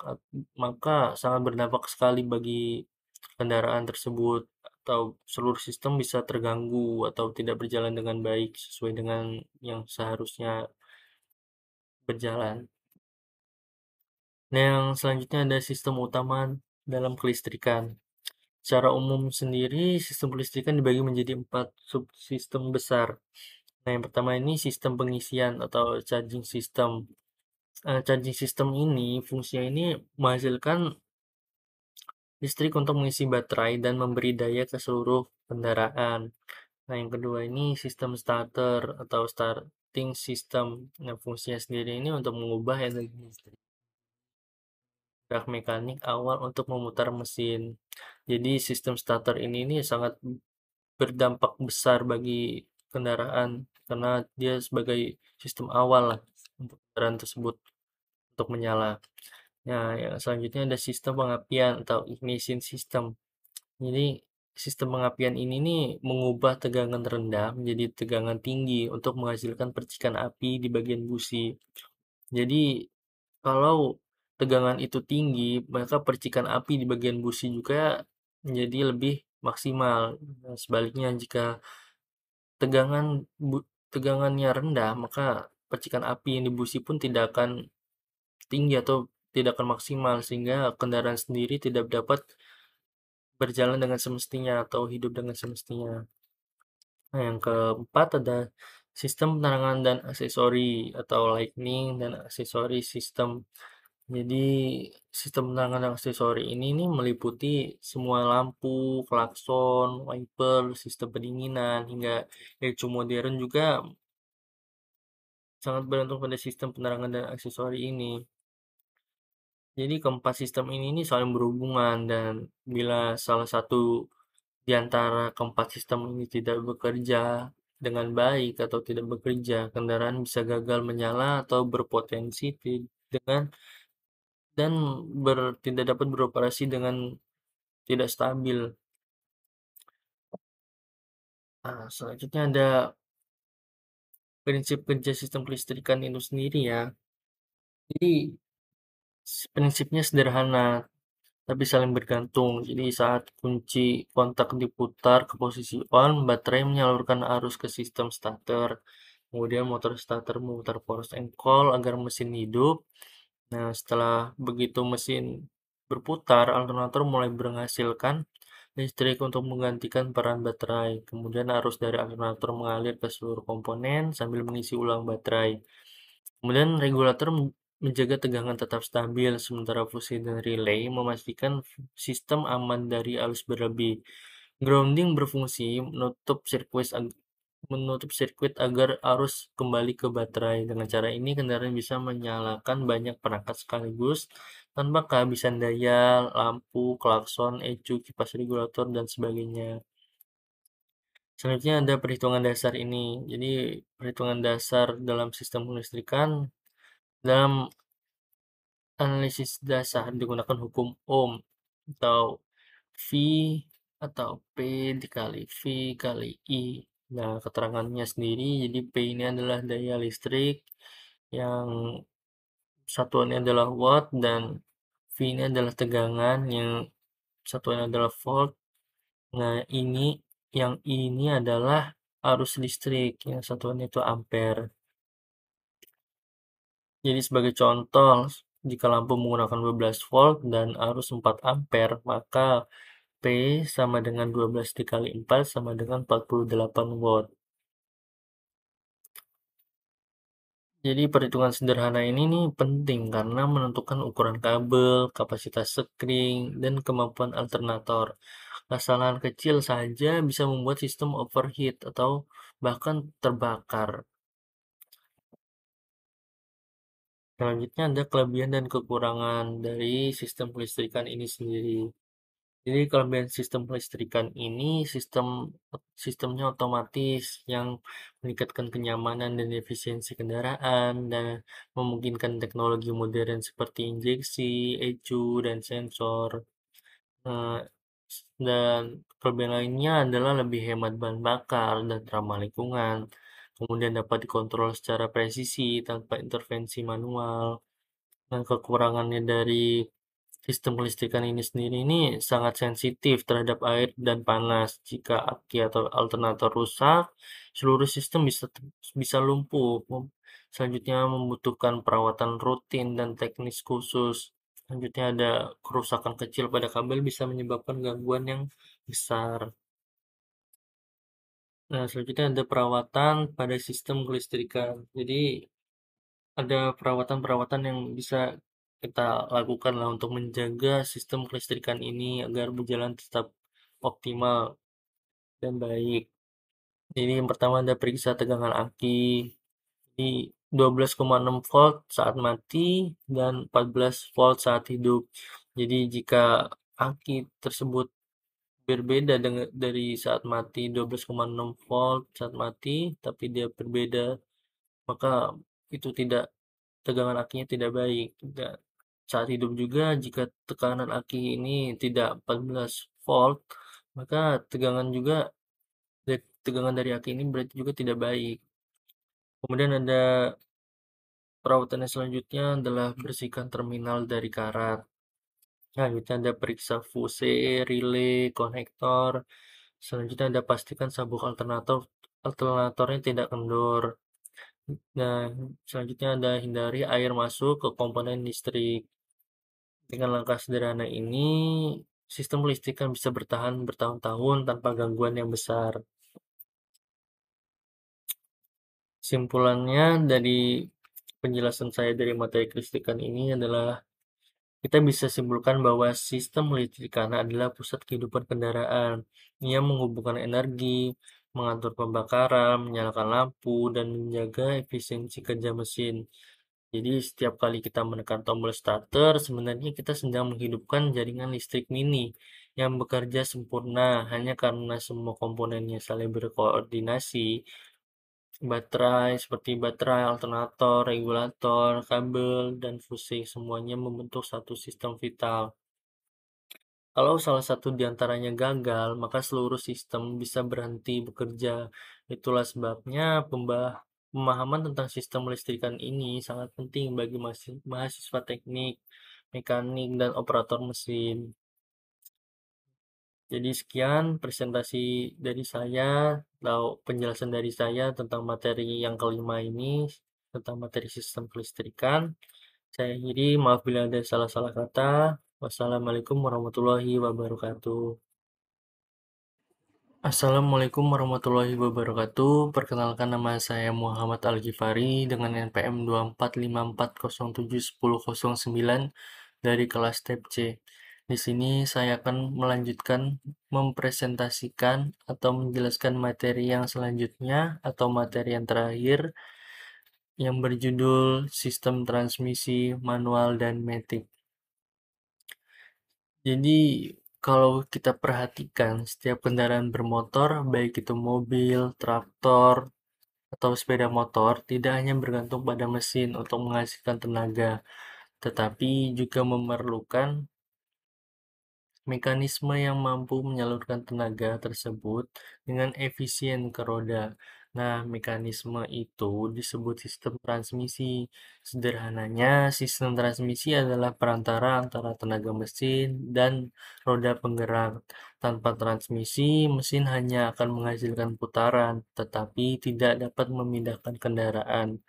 maka sangat berdampak sekali bagi kendaraan tersebut, atau seluruh sistem bisa terganggu atau tidak berjalan dengan baik sesuai dengan yang seharusnya berjalan. Nah, yang selanjutnya ada sistem utama dalam kelistrikan. Secara umum sendiri, sistem kelistrikan dibagi menjadi 4 subsistem besar. Nah, yang pertama ini sistem pengisian atau charging system. Charging system ini fungsinya ini menghasilkan listrik untuk mengisi baterai dan memberi daya ke seluruh kendaraan. Nah, yang kedua ini sistem starter atau starting system. Nah, fungsinya sendiri ini untuk mengubah energi listrik gerak mekanik awal untuk memutar mesin. Jadi sistem starter ini sangat berdampak besar bagi kendaraan karena dia sebagai sistem awal lah untuk kendaraan tersebut untuk menyala. Nah, yang selanjutnya ada sistem pengapian atau ignition system. Jadi sistem pengapian ini nih mengubah tegangan rendah menjadi tegangan tinggi untuk menghasilkan percikan api di bagian busi. Jadi kalau tegangan itu tinggi, maka percikan api di bagian busi juga menjadi lebih maksimal. Nah, sebaliknya jika tegangan bu tegangannya rendah, maka percikan api yang di busi pun tidak akan tinggi atau tidak akan maksimal, sehingga kendaraan sendiri tidak dapat berjalan dengan semestinya atau hidup dengan semestinya. Nah, yang keempat ada sistem penerangan dan aksesori atau lighting dan aksesori system. Jadi sistem penerangan dan aksesori ini nih meliputi semua lampu, klakson, wiper, sistem pendinginan, hingga ecu modern juga sangat bergantung pada sistem penerangan dan aksesori ini. Jadi keempat sistem ini nih saling berhubungan, dan bila salah satu di antara keempat sistem ini tidak bekerja dengan baik atau tidak bekerja, kendaraan bisa gagal menyala atau berpotensi dengan dan tidak dapat beroperasi dengan tidak stabil. Nah, selanjutnya ada prinsip kerja sistem kelistrikan itu sendiri ya. Jadi prinsipnya sederhana tapi saling bergantung. Jadi saat kunci kontak diputar ke posisi on, baterai menyalurkan arus ke sistem starter. Kemudian motor starter memutar force and coil agar mesin hidup. Nah, setelah begitu mesin berputar, alternator mulai menghasilkan listrik untuk menggantikan peran baterai. Kemudian arus dari alternator mengalir ke seluruh komponen sambil mengisi ulang baterai. Kemudian regulator menjaga tegangan tetap stabil, sementara fuse dan relay memastikan sistem aman dari arus berlebih. Grounding berfungsi menutup sirkuit agar arus kembali ke baterai. Dengan cara ini, kendaraan bisa menyalakan banyak perangkat sekaligus tanpa kehabisan daya, lampu, klakson, ecu, kipas regulator, dan sebagainya. Selanjutnya ada perhitungan dasar ini. Jadi, perhitungan dasar dalam sistem kelistrikan dalam analisis dasar digunakan hukum Ohm atau V atau P dikali V kali I. Nah, keterangannya sendiri, jadi P ini adalah daya listrik yang satuannya adalah watt, dan V ini adalah tegangan, yang satuannya adalah volt. Nah, yang ini adalah arus listrik, yang satuannya itu ampere. Jadi sebagai contoh, jika lampu menggunakan 12 volt dan arus 4 ampere, maka P sama dengan 12 dikali 4 sama dengan 48 watt. Jadi perhitungan sederhana ini nih penting karena menentukan ukuran kabel, kapasitas sekring, dan kemampuan alternator. Kesalahan kecil saja bisa membuat sistem overheat atau bahkan terbakar. Selanjutnya ada kelebihan dan kekurangan dari sistem kelistrikan ini sendiri. Jadi kelebihan sistem kelistrikan ini sistemnya otomatis yang meningkatkan kenyamanan dan efisiensi kendaraan dan memungkinkan teknologi modern seperti injeksi, ECU, dan sensor. Eee, dan kelebihan lainnya adalah lebih hemat bahan bakar dan ramah lingkungan. Kemudian dapat dikontrol secara presisi tanpa intervensi manual. Dan kekurangannya dari sistem kelistrikan ini sendiri ini sangat sensitif terhadap air dan panas. Jika aki atau alternator rusak, seluruh sistem bisa lumpuh. Selanjutnya membutuhkan perawatan rutin dan teknis khusus. Selanjutnya ada kerusakan kecil pada kabel bisa menyebabkan gangguan yang besar. Nah, selanjutnya ada perawatan pada sistem kelistrikan. Jadi ada perawatan-perawatan yang bisa kita lakukan lah untuk menjaga sistem kelistrikan ini agar berjalan tetap optimal dan baik. Jadi yang pertama ada periksa tegangan aki di 12,6 volt saat mati dan 14 volt saat hidup. Jadi jika aki tersebut berbeda dengan dari saat mati 12,6 volt saat mati, tapi dia berbeda, maka itu tidak tegangan akinya tidak baik. Dan saat hidup juga jika tekanan aki ini tidak 14 volt, maka tegangan dari aki ini berarti juga tidak baik. Kemudian ada perawatan yang selanjutnya adalah bersihkan terminal dari karat. Selanjutnya ada periksa fuse, relay, konektor. Selanjutnya ada pastikan sabuk alternatornya tidak kendor. Dan selanjutnya ada hindari air masuk ke komponen listrik. Dengan langkah sederhana ini, sistem listrik kan bisa bertahan bertahun-tahun tanpa gangguan yang besar. Simpulannya dari penjelasan saya dari materi kelistrikan ini adalah kita bisa simpulkan bahwa sistem kelistrikan adalah pusat kehidupan kendaraan. Ia menghubungkan energi, mengatur pembakaran, menyalakan lampu, dan menjaga efisiensi kerja mesin. Jadi setiap kali kita menekan tombol starter, sebenarnya kita sedang menghidupkan jaringan listrik mini yang bekerja sempurna hanya karena semua komponennya saling berkoordinasi. Baterai, alternator, regulator, kabel, dan fuse semuanya membentuk satu sistem vital. Kalau salah satu di antaranya gagal, maka seluruh sistem bisa berhenti bekerja. Itulah sebabnya pemahaman tentang sistem listrikan ini sangat penting bagi mahasiswa teknik, mekanik, dan operator mesin. Jadi sekian presentasi dari saya, atau penjelasan dari saya tentang materi yang kelima ini, tentang materi sistem kelistrikan. Saya akhiri, maaf bila ada salah-salah kata. Wassalamualaikum warahmatullahi wabarakatuh. Assalamualaikum warahmatullahi wabarakatuh. Perkenalkan, nama saya Muhammad Al-Ghifari dengan NPM 2454071009 dari kelas TEP C. Di sini saya akan melanjutkan mempresentasikan atau menjelaskan materi yang selanjutnya atau materi yang terakhir yang berjudul Sistem Transmisi Manual dan Matic. Jadi, kalau kita perhatikan, setiap kendaraan bermotor, baik itu mobil, traktor, atau sepeda motor, tidak hanya bergantung pada mesin untuk menghasilkan tenaga, tetapi juga memerlukan mekanisme yang mampu menyalurkan tenaga tersebut dengan efisien ke roda. Nah, mekanisme itu disebut sistem transmisi. Sederhananya, sistem transmisi adalah perantara antara tenaga mesin dan roda penggerak. Tanpa transmisi, mesin hanya akan menghasilkan putaran, tetapi tidak dapat memindahkan kendaraan.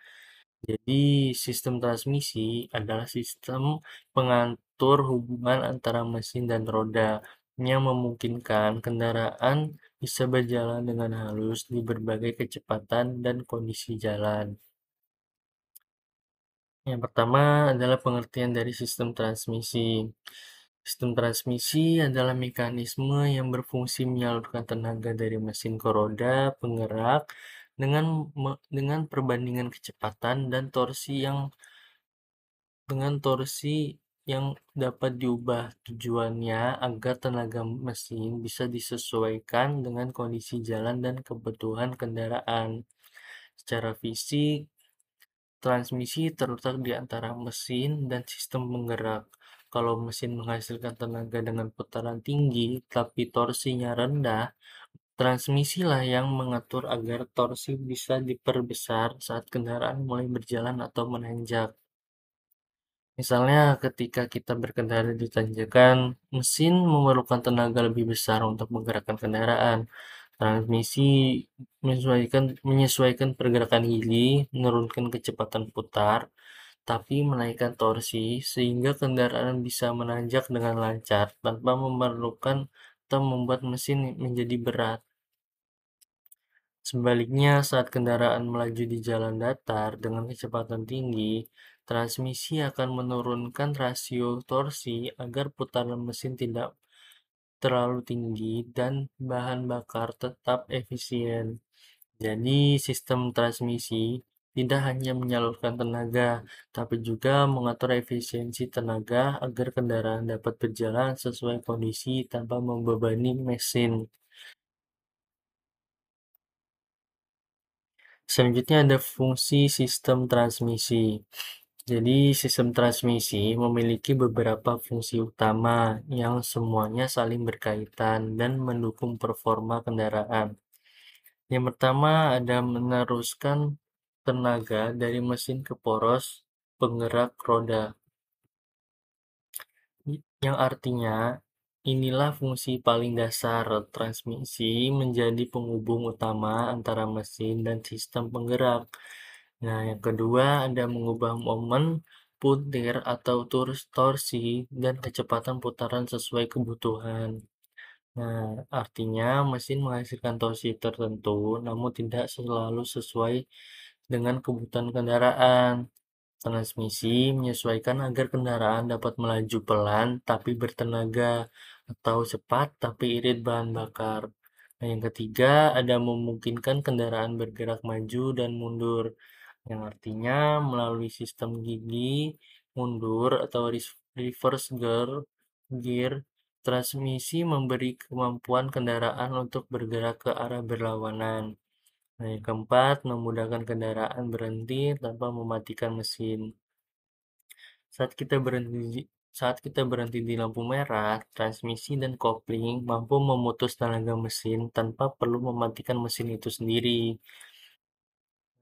Jadi, sistem transmisi adalah sistem pengatur hubungan antara mesin dan roda yang memungkinkan kendaraan bisa berjalan dengan halus di berbagai kecepatan dan kondisi jalan. Yang pertama adalah pengertian dari sistem transmisi. Sistem transmisi adalah mekanisme yang berfungsi menyalurkan tenaga dari mesin ke roda penggerak dengan perbandingan kecepatan dan torsi yang dapat diubah. Tujuannya agar tenaga mesin bisa disesuaikan dengan kondisi jalan dan kebutuhan kendaraan. Secara fisik, transmisi terletak di antara mesin dan sistem penggerak. Kalau mesin menghasilkan tenaga dengan putaran tinggi, tapi torsinya rendah, transmisilah yang mengatur agar torsi bisa diperbesar saat kendaraan mulai berjalan atau menanjak. Misalnya ketika kita berkendara di tanjakan, mesin memerlukan tenaga lebih besar untuk menggerakkan kendaraan. Transmisi menyesuaikan pergerakan gigi, menurunkan kecepatan putar, tapi menaikkan torsi sehingga kendaraan bisa menanjak dengan lancar tanpa memerlukan atau membuat mesin menjadi berat. Sebaliknya, saat kendaraan melaju di jalan datar dengan kecepatan tinggi, transmisi akan menurunkan rasio torsi agar putaran mesin tidak terlalu tinggi dan bahan bakar tetap efisien. Jadi, sistem transmisi tidak hanya menyalurkan tenaga, tapi juga mengatur efisiensi tenaga agar kendaraan dapat berjalan sesuai kondisi tanpa membebani mesin. Selanjutnya ada fungsi sistem transmisi. Jadi, sistem transmisi memiliki beberapa fungsi utama yang semuanya saling berkaitan dan mendukung performa kendaraan. Yang pertama ada meneruskan tenaga dari mesin ke poros penggerak roda, yang artinya inilah fungsi paling dasar transmisi menjadi penghubung utama antara mesin dan sistem penggerak. Nah, yang kedua ada mengubah momen puntir atau torsi dan kecepatan putaran sesuai kebutuhan. Nah, artinya mesin menghasilkan torsi tertentu, namun tidak selalu sesuai dengan kebutuhan kendaraan. Transmisi menyesuaikan agar kendaraan dapat melaju pelan tapi bertenaga, atau cepat tapi irit bahan bakar. Nah, yang ketiga ada memungkinkan kendaraan bergerak maju dan mundur, yang artinya melalui sistem gigi mundur atau reverse gear, transmisi memberi kemampuan kendaraan untuk bergerak ke arah berlawanan. Nah, yang keempat, memudahkan kendaraan berhenti tanpa mematikan mesin. Saat kita berhenti saat kita berhenti di lampu merah, transmisi dan kopling mampu memutus tenaga mesin tanpa perlu mematikan mesin itu sendiri.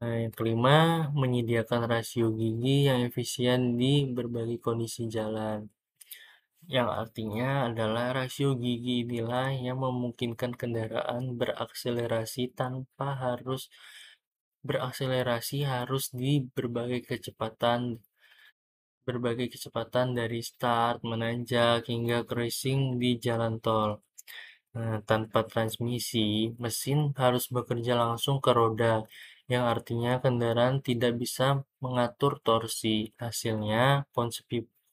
Nah, yang kelima, menyediakan rasio gigi yang efisien di berbagai kondisi jalan. Yang artinya adalah rasio gigi inilah yang memungkinkan kendaraan berakselerasi harus di berbagai kecepatan dari start, menanjak, hingga cruising di jalan tol. Nah, tanpa transmisi, mesin harus bekerja langsung ke roda, yang artinya kendaraan tidak bisa mengatur torsi. Hasilnya,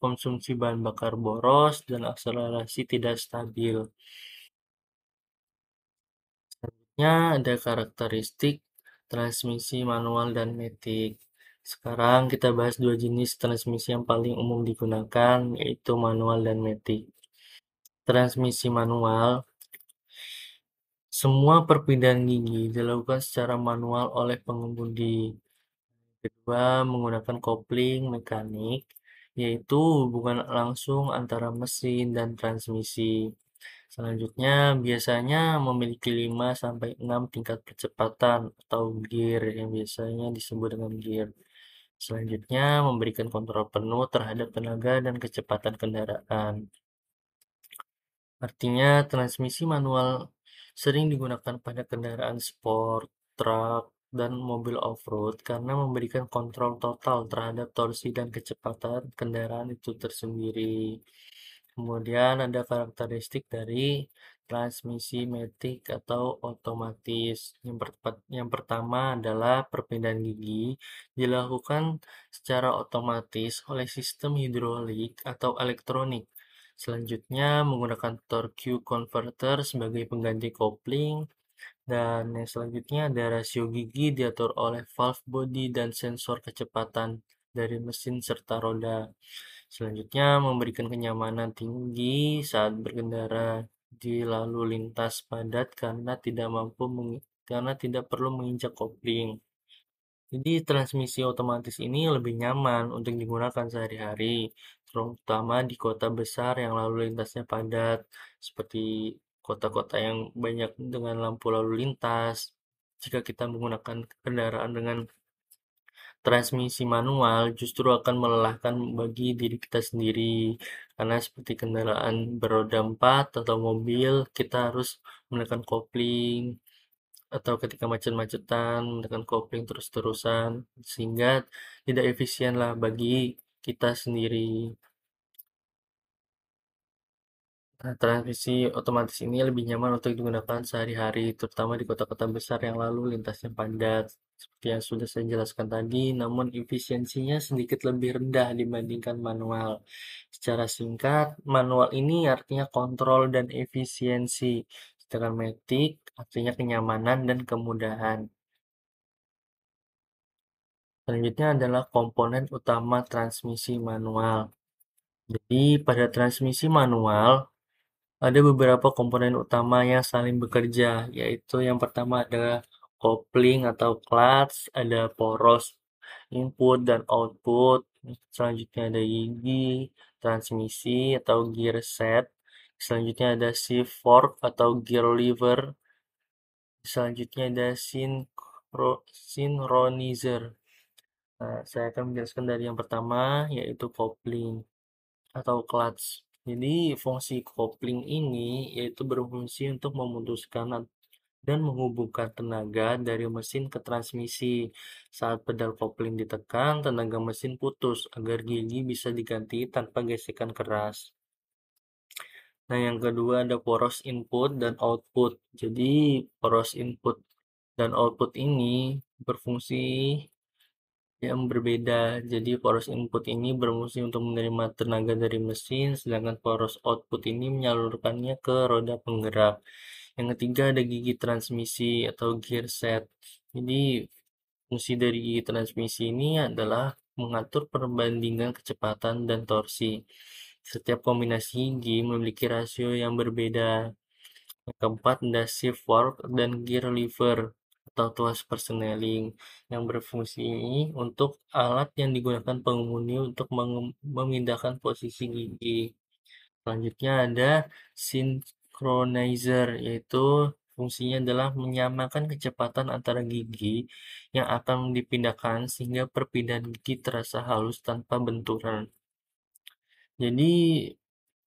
konsumsi bahan bakar boros dan akselerasi tidak stabil. Selanjutnya ada karakteristik transmisi manual dan matic. Sekarang kita bahas dua jenis transmisi yang paling umum digunakan, yaitu manual dan matic. Transmisi manual, semua perpindahan gigi dilakukan secara manual oleh pengemudi. Kedua, menggunakan kopling mekanik, yaitu hubungan langsung antara mesin dan transmisi. Selanjutnya, biasanya memiliki 5 sampai 6 tingkat percepatan atau gear yang biasanya disebut dengan gear. Selanjutnya, memberikan kontrol penuh terhadap tenaga dan kecepatan kendaraan. Artinya, transmisi manual sering digunakan pada kendaraan sport, truk, dan mobil off-road karena memberikan kontrol total terhadap torsi dan kecepatan kendaraan itu tersendiri. Kemudian ada karakteristik dari transmisi matic atau otomatis. Yang pertama adalah perpindahan gigi dilakukan secara otomatis oleh sistem hidrolik atau elektronik. Selanjutnya menggunakan torque converter sebagai pengganti kopling, dan yang selanjutnya ada rasio gigi diatur oleh valve body dan sensor kecepatan dari mesin serta roda. Selanjutnya memberikan kenyamanan tinggi saat berkendara di lalu lintas padat karena tidak perlu menginjak kopling. Jadi transmisi otomatis ini lebih nyaman untuk digunakan sehari-hari, terutama di kota besar yang lalu lintasnya padat, seperti kota-kota yang banyak dengan lampu lalu lintas. Jika kita menggunakan kendaraan dengan transmisi manual, justru akan melelahkan bagi diri kita sendiri, karena seperti kendaraan beroda 4 atau mobil, kita harus menekan kopling, atau ketika macet-macetan menekan kopling terus-terusan sehingga tidak efisien lah bagi kita sendiri. Nah, transmisi otomatis ini lebih nyaman untuk digunakan sehari-hari, terutama di kota-kota besar yang lalu lintasnya padat. Seperti yang sudah saya jelaskan tadi, namun efisiensinya sedikit lebih rendah dibandingkan manual. Secara singkat, manual ini artinya kontrol dan efisiensi, sedangkan matic artinya kenyamanan dan kemudahan. Selanjutnya adalah komponen utama transmisi manual. Jadi, pada transmisi manual, ada beberapa komponen utama yang saling bekerja, yaitu yang pertama adalah kopling atau clutch, ada poros input dan output. Selanjutnya ada gigi, transmisi atau gear set. Selanjutnya ada shift fork atau gear lever. Selanjutnya ada synchronizer. Nah, saya akan menjelaskan dari yang pertama, yaitu kopling atau clutch. Jadi, fungsi kopling ini yaitu berfungsi untuk memutuskan dan menghubungkan tenaga dari mesin ke transmisi. Saat pedal kopling ditekan, tenaga mesin putus agar gigi bisa diganti tanpa gesekan keras. Nah, yang kedua ada poros input dan output. Jadi, poros input dan output ini berfungsi yang berbeda. Jadi poros input ini berfungsi untuk menerima tenaga dari mesin, sedangkan poros output ini menyalurkannya ke roda penggerak. Yang ketiga ada gigi transmisi atau gear set. Jadi fungsi dari gigi transmisi ini adalah mengatur perbandingan kecepatan dan torsi. Setiap kombinasi gigi memiliki rasio yang berbeda. Yang keempat ada shift fork dan gear lever atau tuas persneling yang berfungsi untuk alat yang digunakan pengemudi untuk memindahkan posisi gigi. Selanjutnya ada synchronizer, yaitu fungsinya adalah menyamakan kecepatan antara gigi yang akan dipindahkan sehingga perpindahan gigi terasa halus tanpa benturan. Jadi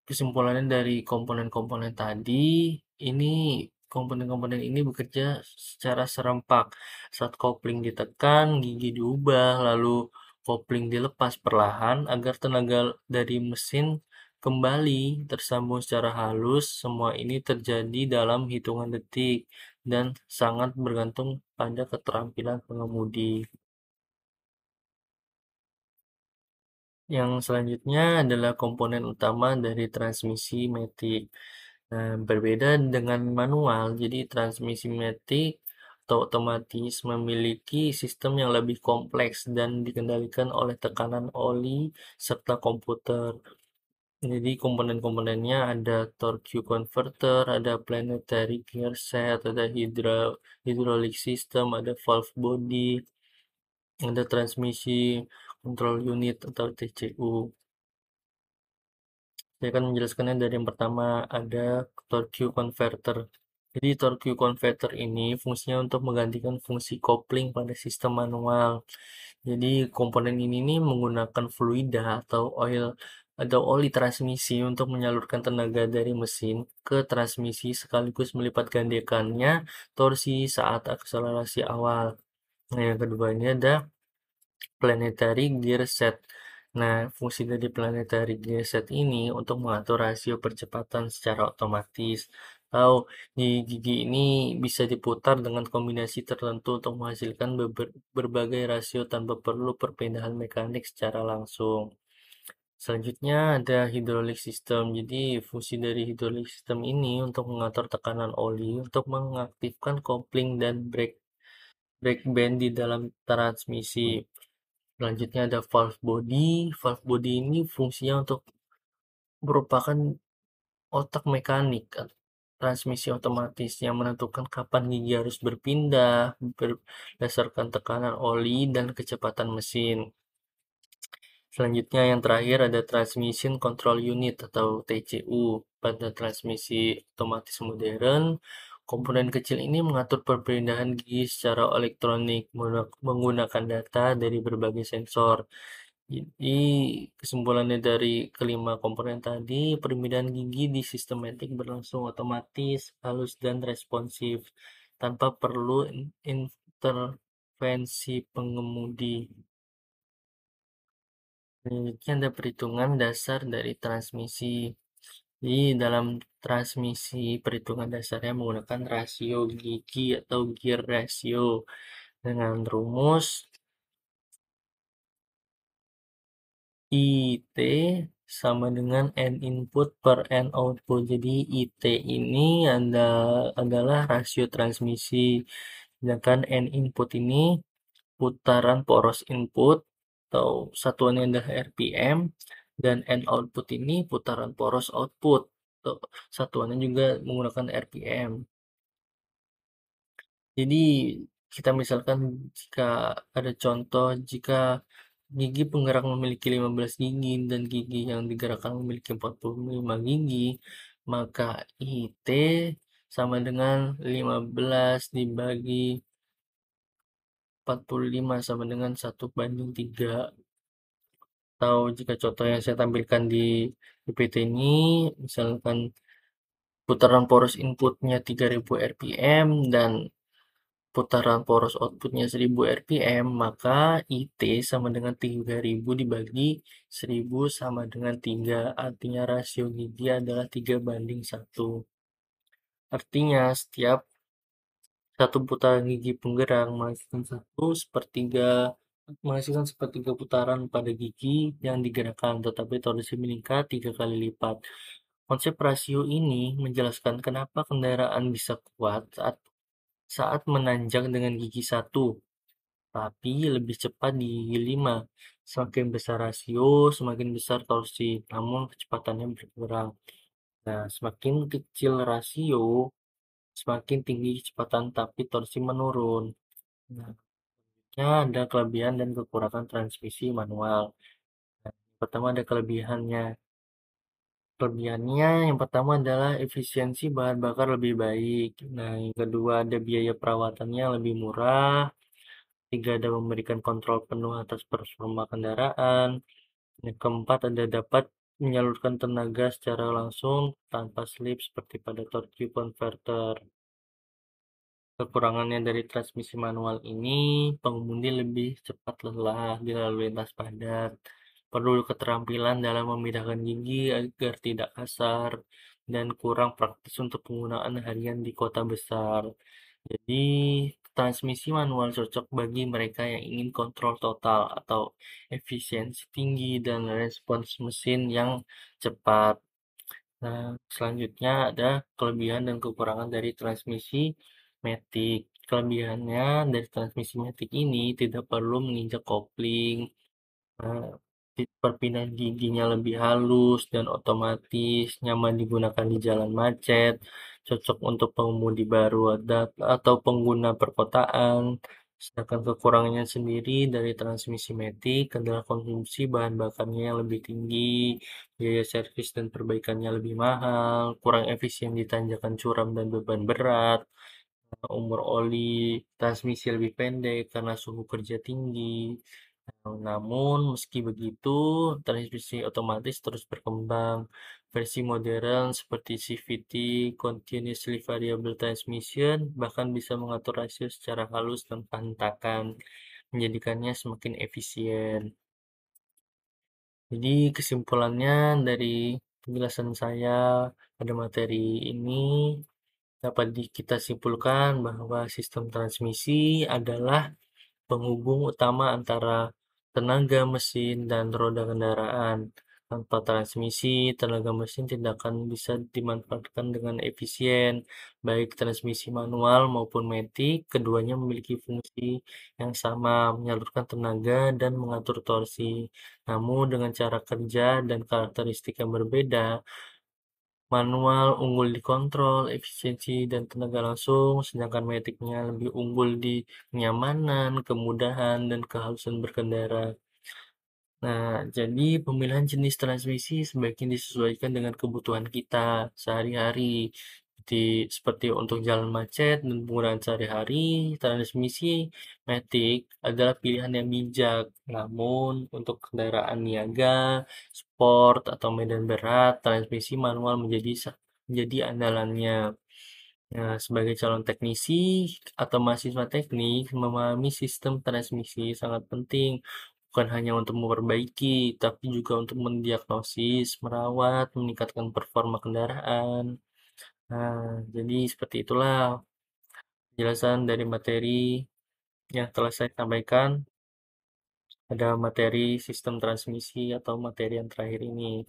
kesimpulannya dari komponen-komponen tadi, ini komponen-komponen ini bekerja secara serempak. Saat kopling ditekan, gigi diubah, lalu kopling dilepas perlahan agar tenaga dari mesin kembali tersambung secara halus. Semua ini terjadi dalam hitungan detik dan sangat bergantung pada keterampilan pengemudi. Yang selanjutnya adalah komponen utama dari transmisi matic. Nah, berbeda dengan manual, jadi transmisi matic atau otomatis memiliki sistem yang lebih kompleks dan dikendalikan oleh tekanan oli serta komputer. Jadi komponen-komponennya ada torque converter, ada planetary gear set, ada hydraulic system, ada valve body, ada transmisi control unit atau TCU. Saya akan menjelaskannya dari yang pertama, ada torque converter. Jadi torque converter ini fungsinya untuk menggantikan fungsi kopling pada sistem manual. Jadi komponen ini nih menggunakan fluida atau oli transmisi untuk menyalurkan tenaga dari mesin ke transmisi sekaligus melipat gandakannya torsi saat akselerasi awal. Nah, yang kedua ini ada planetary gear set. Nah, fungsi dari planetary gear set ini untuk mengatur rasio percepatan secara otomatis. Atau gigi ini bisa diputar dengan kombinasi tertentu untuk menghasilkan berbagai rasio tanpa perlu perpindahan mekanik secara langsung. Selanjutnya ada hydraulic system. Jadi fungsi dari hydraulic system ini untuk mengatur tekanan oli untuk mengaktifkan kopling dan brake band di dalam transmisi. Selanjutnya ada valve body. Valve body ini fungsinya untuk merupakan otak mekanik transmisi otomatis yang menentukan kapan gigi harus berpindah berdasarkan tekanan oli dan kecepatan mesin. Selanjutnya yang terakhir ada Transmission Control Unit atau TCU. Pada transmisi otomatis modern, komponen kecil ini mengatur perpindahan gigi secara elektronik menggunakan data dari berbagai sensor. Jadi kesimpulannya dari kelima komponen tadi, perpindahan gigi di sistematik berlangsung otomatis, halus dan responsif tanpa perlu intervensi pengemudi. Selanjutnya ada perhitungan dasar dari transmisi. Jadi dalam transmisi perhitungan dasarnya menggunakan rasio gigi atau gear ratio dengan rumus IT sama dengan N input per N output. Jadi IT ini adalah rasio transmisi, sedangkan N input ini putaran poros input atau satuannya adalah RPM, dan N output ini putaran poros output atau satuannya juga menggunakan RPM. Jadi kita misalkan jika ada contoh jika gigi penggerak memiliki 15 gigi dan gigi yang digerakkan memiliki 45 gigi, maka IT sama dengan 15 dibagi 45 sama dengan 1/3. Atau jika contoh yang saya tampilkan di PPT ini, misalkan putaran poros inputnya 3000 RPM dan putaran poros outputnya 1000 RPM, maka IT sama dengan 3000 dibagi 1000 sama dengan 3. Artinya rasio gigi adalah 3/1. Artinya setiap satu putaran gigi penggerak menghasilkan sepertiga putaran pada gigi yang digerakkan, tetapi torsi meningkat 3 kali lipat. Konsep rasio ini menjelaskan kenapa kendaraan bisa kuat saat menanjak dengan gigi satu, tapi lebih cepat di gigi 5. Semakin besar rasio, semakin besar torsi, namun kecepatannya berkurang. Nah, semakin kecil rasio, semakin tinggi kecepatan tapi torsi menurun. Nah, ada kelebihan dan kekurangan transmisi manual. Nah, pertama ada kelebihannya. Kelebihannya yang pertama adalah efisiensi bahan bakar lebih baik. Nah, yang kedua ada biaya perawatannya lebih murah. Tiga ada memberikan kontrol penuh atas performa kendaraan. Yang keempat ada dapat menyalurkan tenaga secara langsung tanpa slip seperti pada torque converter. Kekurangannya dari transmisi manual ini, pengemudi lebih cepat lelah di lalu lintas padat. Perlu keterampilan dalam memindahkan gigi agar tidak kasar dan kurang praktis untuk penggunaan harian di kota besar. Jadi, transmisi manual cocok bagi mereka yang ingin kontrol total atau efisiensi tinggi dan respons mesin yang cepat. Nah, selanjutnya ada kelebihan dan kekurangan dari transmisi matic. Kelebihannya dari transmisi matic ini tidak perlu menginjak kopling, eh, perpindahan giginya lebih halus dan otomatis, nyaman digunakan di jalan macet, cocok untuk pengemudi baru atau pengguna perkotaan. Sedangkan kekurangannya sendiri dari transmisi matic adalah konsumsi bahan bakarnya yang lebih tinggi, biaya servis dan perbaikannya lebih mahal, kurang efisien di tanjakan curam dan beban berat, umur oli transmisi lebih pendek karena suhu kerja tinggi. Namun, meski begitu, transmisi otomatis terus berkembang. Versi modern seperti CVT, Continuously Variable Transmission, bahkan bisa mengatur rasio secara halus tanpa hentakan, menjadikannya semakin efisien. Jadi, kesimpulannya dari penjelasan saya pada materi ini, dapat kita simpulkan bahwa sistem transmisi adalah penghubung utama antara tenaga mesin dan roda kendaraan. Tanpa transmisi, tenaga mesin tidak akan bisa dimanfaatkan dengan efisien. Baik transmisi manual maupun matic, keduanya memiliki fungsi yang sama, menyalurkan tenaga dan mengatur torsi. Namun dengan cara kerja dan karakteristik yang berbeda, manual unggul di kontrol, efisiensi, dan tenaga langsung, sedangkan matic-nya lebih unggul di kenyamanan, kemudahan, dan kehalusan berkendara. Nah, jadi pemilihan jenis transmisi sebaiknya disesuaikan dengan kebutuhan kita sehari-hari. Seperti untuk jalan macet dan penggunaan sehari-hari, transmisi matic adalah pilihan yang bijak. Namun, untuk kendaraan niaga, sport, atau medan berat, transmisi manual menjadi andalannya. Nah, sebagai calon teknisi atau mahasiswa teknik, memahami sistem transmisi sangat penting, bukan hanya untuk memperbaiki, tapi juga untuk mendiagnosis, merawat, meningkatkan performa kendaraan. Nah, jadi seperti itulah penjelasan dari materi yang telah saya sampaikan. Ada materi sistem transmisi atau materi yang terakhir ini.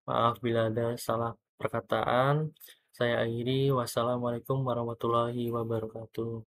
Maaf bila ada salah perkataan. Saya akhiri. Wassalamualaikum warahmatullahi wabarakatuh.